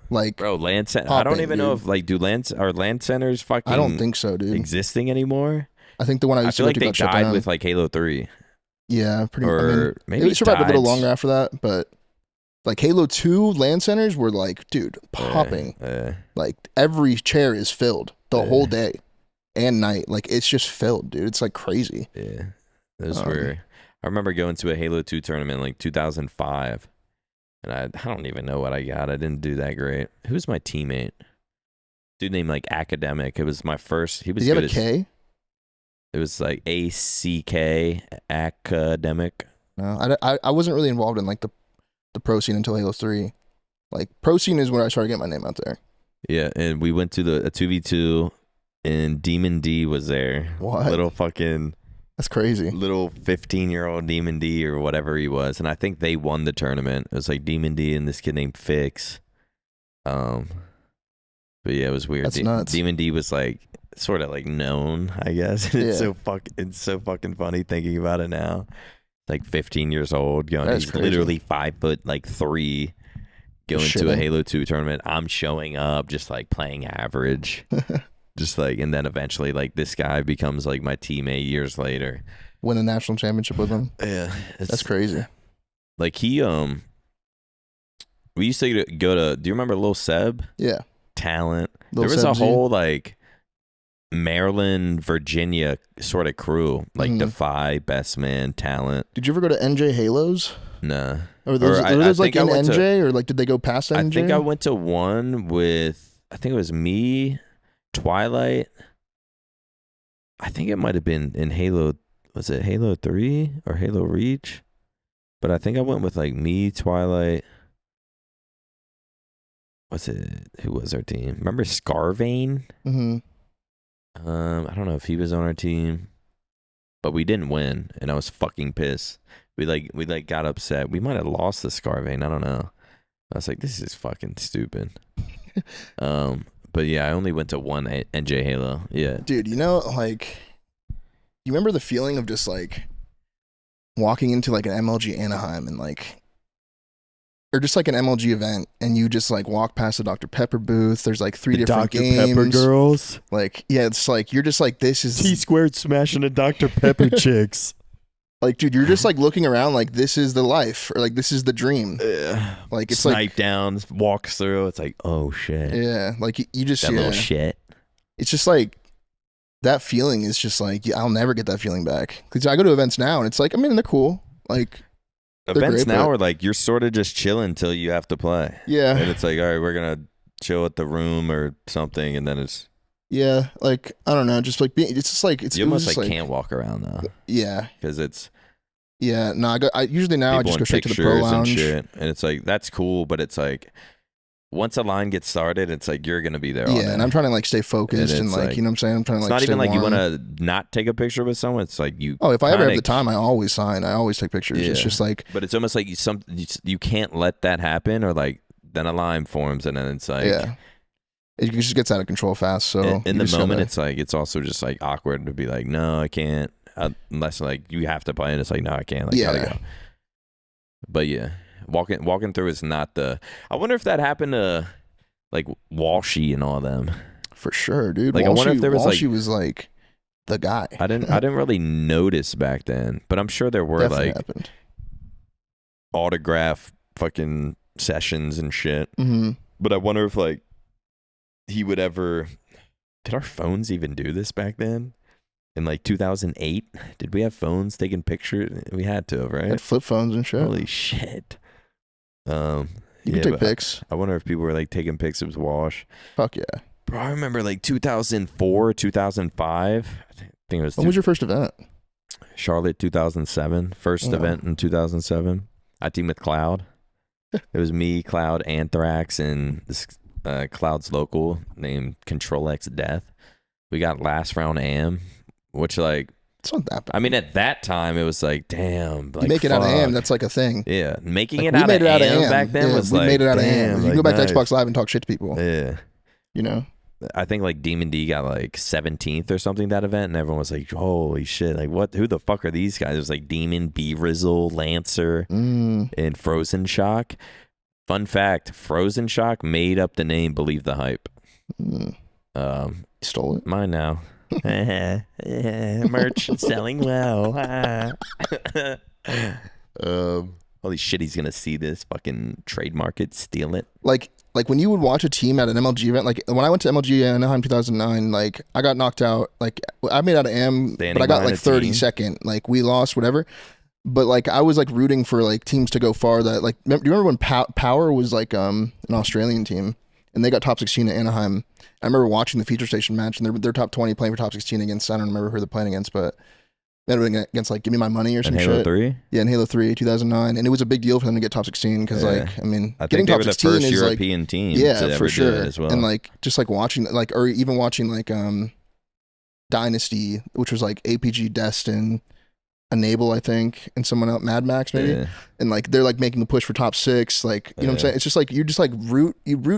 Like, Bro, LAN center. I Popping, don't even know dude. if like are LAN centers fucking I don't think so, dude. existing anymore. I think the one I I used to feel go like to they got shut died down. with like Halo 3, Yeah, pretty much. or maybe it survived a little died. longer after that, but like Halo 2 LAN centers were like, dude, popping. Like, every chair is filled the whole day and night. Like, it's just filled, dude. It's like crazy. Yeah, those were. I remember going to a Halo 2 tournament in like 2005, and I don't even know what I got. I didn't do that great. Who was my teammate? Dude named like Academic. It was my first. He was Did you good have a K? It was like ACK Academic. No, I wasn't really involved in like the pro scene until Halo 3. Like, pro scene is where I started getting my name out there. Yeah, and we went to a 2v2, and Demon D was there. What? Little fucking That's crazy. little 15-year-old Demon D or whatever he was, and I think they won the tournament. It was like Demon D and this kid named Fix. But yeah, it was weird. That's nuts. Demon D was like sort of like known, I guess. It's Yeah. it's so fucking funny thinking about it now. Like 15 years old, going. That's He's crazy. literally 5'3", going Just to a shitting. Halo 2 tournament. I'm showing up, just like playing average, just like, and then eventually like this guy becomes like my teammate years later. Win a national championship with him. Yeah, That's crazy. Like he we used to go to. Do you remember Lil Seb? Yeah. Talent. Lil There was a Seb G. whole like Maryland, Virginia sort of crew, like Mhm. Defy, Best Man, Talent. Did you ever go to NJ Halos? Nah. Or those, Or I were those like think I in went to- NJ, or like did they go past NJ? I think I went to one with, I think it was me, Twilight. I think it might have been in Halo. Was it Halo 3 or Halo Reach? But I think I went with like me, Twilight. What's it? Who was our team? Remember Scarvane? Mm-hmm. I don't know if he was on our team, but we didn't win, and I was fucking pissed. We got upset. We might have lost the Scarvane. I don't know. I was like, this is fucking stupid. But yeah, I only went to one NJ Halo. Yeah. Dude, you know, like, you remember the feeling of just like walking into like an MLG Anaheim and like, or just like an MLG event, and you just like walk past the Dr. Pepper booth. There's like 3 different games. girls. Like, yeah, it's like you're just like, this is T-squared smashing a Dr. Pepper chicks. like, dude, you're just like looking around like this is the life, or like this is the dream. Like, it's Snipe like, down, walks through. It's like, oh shit. yeah, like you just That yeah. little shit. It's just like that feeling is just like, yeah, I'll never get that feeling back. Because I go to events now and it's like, I mean, they're cool. Like, Events great, now but- are like you're sort of just chilling till you have to play. yeah, And it's like, all right, we're gonna chill at the room or something, and then it's yeah, like I don't know, just like being, it's just like you it was almost just like can't walk around though, Yeah, because it's yeah. No, I usually now I people just in go straight to the pro pictures and lounge. shit, and it's like that's cool, but it's like once a line gets started, it's like you're gonna be there all Yeah, day. and I'm trying to like stay focused And and it's like, like- you know what I'm saying. I'm trying to It's like. not stay even like you warm. want to not take a picture with someone. It's like you. Oh, if I ever have kinda- the time, I always sign. I always take pictures. It's Yeah. just like, But it's almost like you can't let that happen, or like then a line forms, and then it's like yeah, it just gets out of control fast. So in you the just moment, gotta- it's like it's also just like awkward to be like, no, I can't, unless like you have to play, and it's like, no, I can't. Like, gotta Yeah. go. But yeah, Walking through is not the. I wonder if that happened to like Walshy and all them. For sure, dude. Like, I wonder if there was Walshy like was like the guy. I didn't really notice back then, but I'm sure there were Definitely like happened. autograph fucking sessions and shit. Mm-hmm. But I wonder if like he would ever. Did our phones even do this back then? In like 2008, did we have phones taking pictures? We had to, right? Had flip phones and shit. Holy shit. You can take pics. I wonder if people were like taking pics of Wash. Fuck yeah. Bro, I remember like 2004, 2005. I think it was. When was your first event? Charlotte 2007. First event in 2007. I teamed with Cloud. It was me, Cloud, Anthrax, and this Cloud's local named Control X Death. We got last round AM, which like. It's not that bad. I mean, at that time, it was like, damn. Like, you make it out of AM, that's like a thing. Yeah, making like, it out of AM back then was we like, made it out of damn, AM. You like, can go back nice. to Xbox Live and talk shit to people. Yeah. You know? I think like Demon D got like 17th or something that event, and everyone was like, holy shit, like what? Who the fuck are these guys? It was like Demon, B-Rizzle, Lancer, and Frozen Shock. Fun fact, Frozen Shock made up the name Believe the Hype. Stole it? Mine now. Merch selling well. Holy shit, he's gonna see this, fucking trademark it, steal it. Like when you would watch a team at an MLG event, like when I went to MLG Anaheim 2009, like I got knocked out. Like I made out of AM, but I got like 32nd. Like we lost, whatever. But like I was like rooting for like teams to go far. That like, do you remember when Power was like an Australian team and they got top 16 at Anaheim? I remember watching the feature station match and they're top 20 playing for top 16 against, I don't remember who they're playing against, but they were against like Give Me My Money or some shit. Halo 3? Yeah, in Halo 3, 2009. And it was a big deal for them to get top 16 because like, I mean, I getting think they top were the 16 first is European like, team yeah, to for ever sure. do it as well. And like, just like watching, like, or even watching like Dynasty, which was like APG Destin, Enable, I think, and someone else, Mad Max maybe. Yeah. And like they're like making a push for top 6, like, you know what I'm saying? It's just like you just like root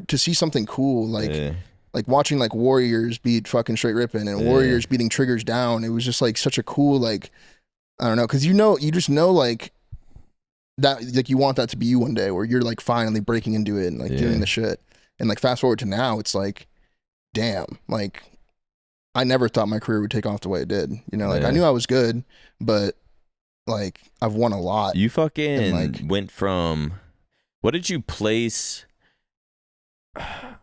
to see something cool, like like watching like Warriors beat fucking Straight Rippin' and Warriors beating Triggers down. It was just like such a cool, like, I don't know, because you just know like that, like you want that to be you one day where you're like finally breaking into it and like doing the shit. And like fast forward to now, it's like, damn, like I never thought my career would take off the way it did. You know, like I knew I was good, but like I've won a lot. You fucking like, went from, what did you place?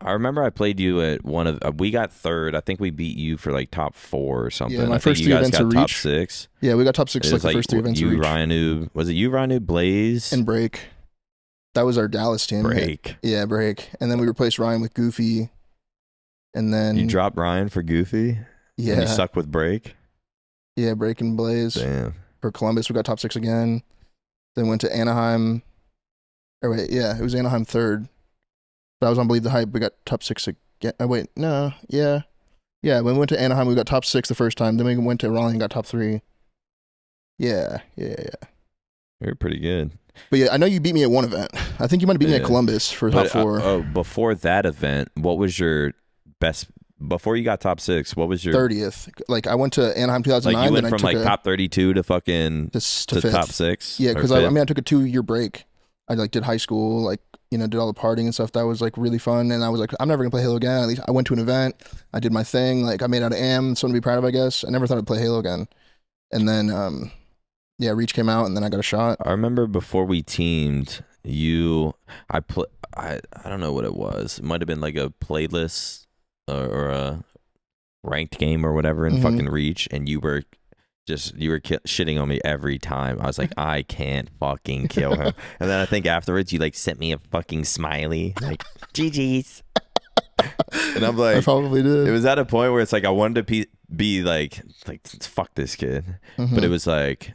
I remember I played you at one of, we got third. I think we beat you for like top 4 or something. Yeah, my I think first you 3 guys events got of top Reach. 6. Yeah, we got top 6 like the first 3 events of you, Reach. Ryanu, was it you, Ryanu, Blaze? And Break. That was our Dallas team. Break. Yeah, Break. And then we replaced Ryan with Goofy. And then You dropped Ryan for Goofy? Yeah. And you suck with Break? Yeah, Break and Blaze. Damn. For Columbus, we got top 6 again. Then went to Anaheim. Or wait, yeah, it was Anaheim 3rd. But I was on Believe the Hype. We got top 6 again. Oh, wait, no, yeah. Yeah, when we went to Anaheim, we got top 6 the first time. Then we went to Raleigh and got top 3. Yeah. You were pretty good. But yeah, I know you beat me at one event. I think you might have beat me at Columbus for top 4. Before that event, what was your best? Before you got top 6, what was your 30th? Like I went to Anaheim 2009. Like you went then from like top 32 to fucking to top 6. Yeah, because I took a 2-year break. I like did high school, like, you know, did all the partying and stuff. That was like really fun. And I was like, I'm never gonna play Halo again. At least I went to an event. I did my thing. Like I made out of AM, something to be proud of, I guess. I never thought I'd play Halo again. And then Reach came out, and then I got a shot. I remember before we teamed, I don't know what it was. It might have been like a playlist or a ranked game or whatever in fucking Reach, and you were shitting on me every time. I was like, I can't fucking kill him. And then I think afterwards you like sent me a fucking smiley, like GG's. And I'm like, I probably did. It was at a point where it's like I wanted to be like fuck this kid, but it was like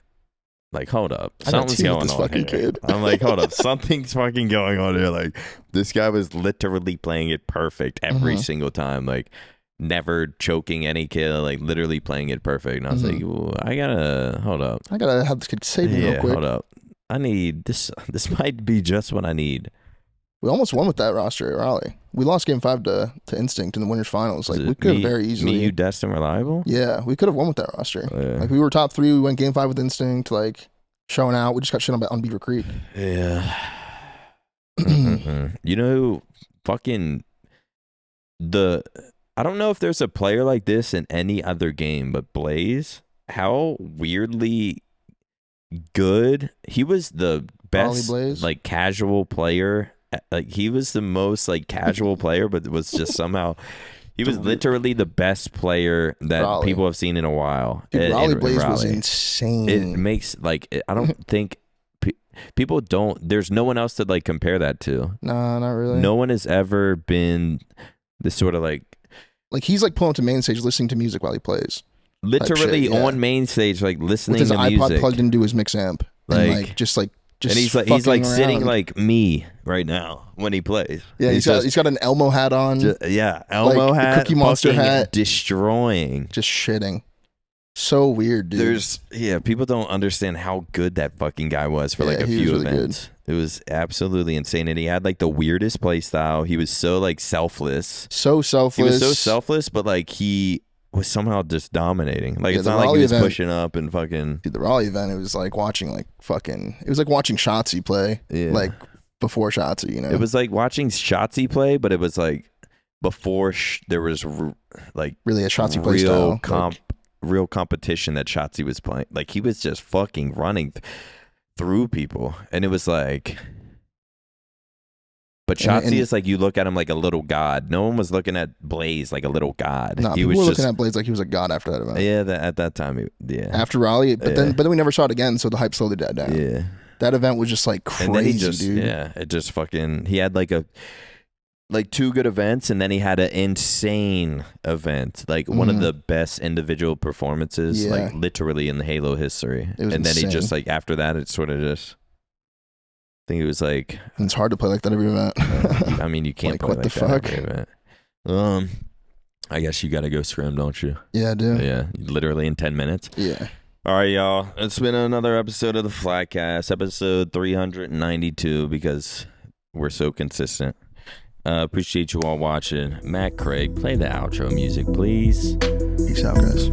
hold up, something's going on here. Kid. I'm like, hold up, something's fucking going on here. Like this guy was literally playing it perfect every single time, like never choking any kill, like literally playing it perfect. And I was like, I gotta have this kid save me real quick. Hold up, I need this. This might be just what I need. We almost won with that roster at Raleigh. We lost game 5 to Instinct in the winners finals. Like we could have very easily. Me, you, Destin, Reliable. Yeah, we could have won with that roster. Yeah. Like we were top 3. We went game 5 with Instinct, like showing out. We just got shit on Beaver Creek. Yeah. You know, fucking I don't know if there's a player like this in any other game, but Blaze, how weirdly good he was. The best like casual player. Like he was the most like casual player, but it was just somehow he was literally the best player that people have seen in a while. Dude, Raleigh Blaze was insane. It makes like I don't think people don't. There's no one else to like compare that to. No, not really. No one has ever been this sort of like he's like pulling up to main stage listening to music while he plays. Literally on main stage, like listening with his to music. iPod plugged into his mix amp, and just and he's like sitting like me right now when he plays. Yeah, he's got an Elmo hat on. Elmo hat, Cookie Monster hat, destroying, just shitting. So weird, dude. People don't understand how good that fucking guy was for like a few events. It was absolutely insane, and he had like the weirdest play style. He was so like selfless. He was so selfless, but like he was somehow just dominating. Like it's not like he was pushing up and fucking. Dude, the Raleigh event, it was like watching it was like watching Shotzi play. Yeah. Like before Shotzi, you know. It was like watching Shotzi play, but it was like before there was like really a Shotzi play style. Real competition that Shotzi was playing. Like he was just fucking running through people, and it was like. But Shotzi is like, you look at him like a little god. No one was looking at Blaze like a little god. No, people were looking at Blaze like he was a god after that event. Yeah, at that time, after Raleigh, but then we never saw it again, so the hype slowly died down. Yeah, that event was just like crazy, and then dude. Yeah, it just fucking. He had like two good events, and then he had an insane event, like one of the best individual performances, like literally in the Halo history. And then he just like after that, it sort of just. I think it was like it's hard to play like that every event. I mean, you can't play like that every event. I guess you gotta go scrim, don't you? Yeah, I do. Yeah, literally in 10 minutes. Yeah. All right, y'all. It's been another episode of the Flycast, episode 392, because we're so consistent. Appreciate you all watching. Matt, Craig, play the outro music, please. Peace out, guys.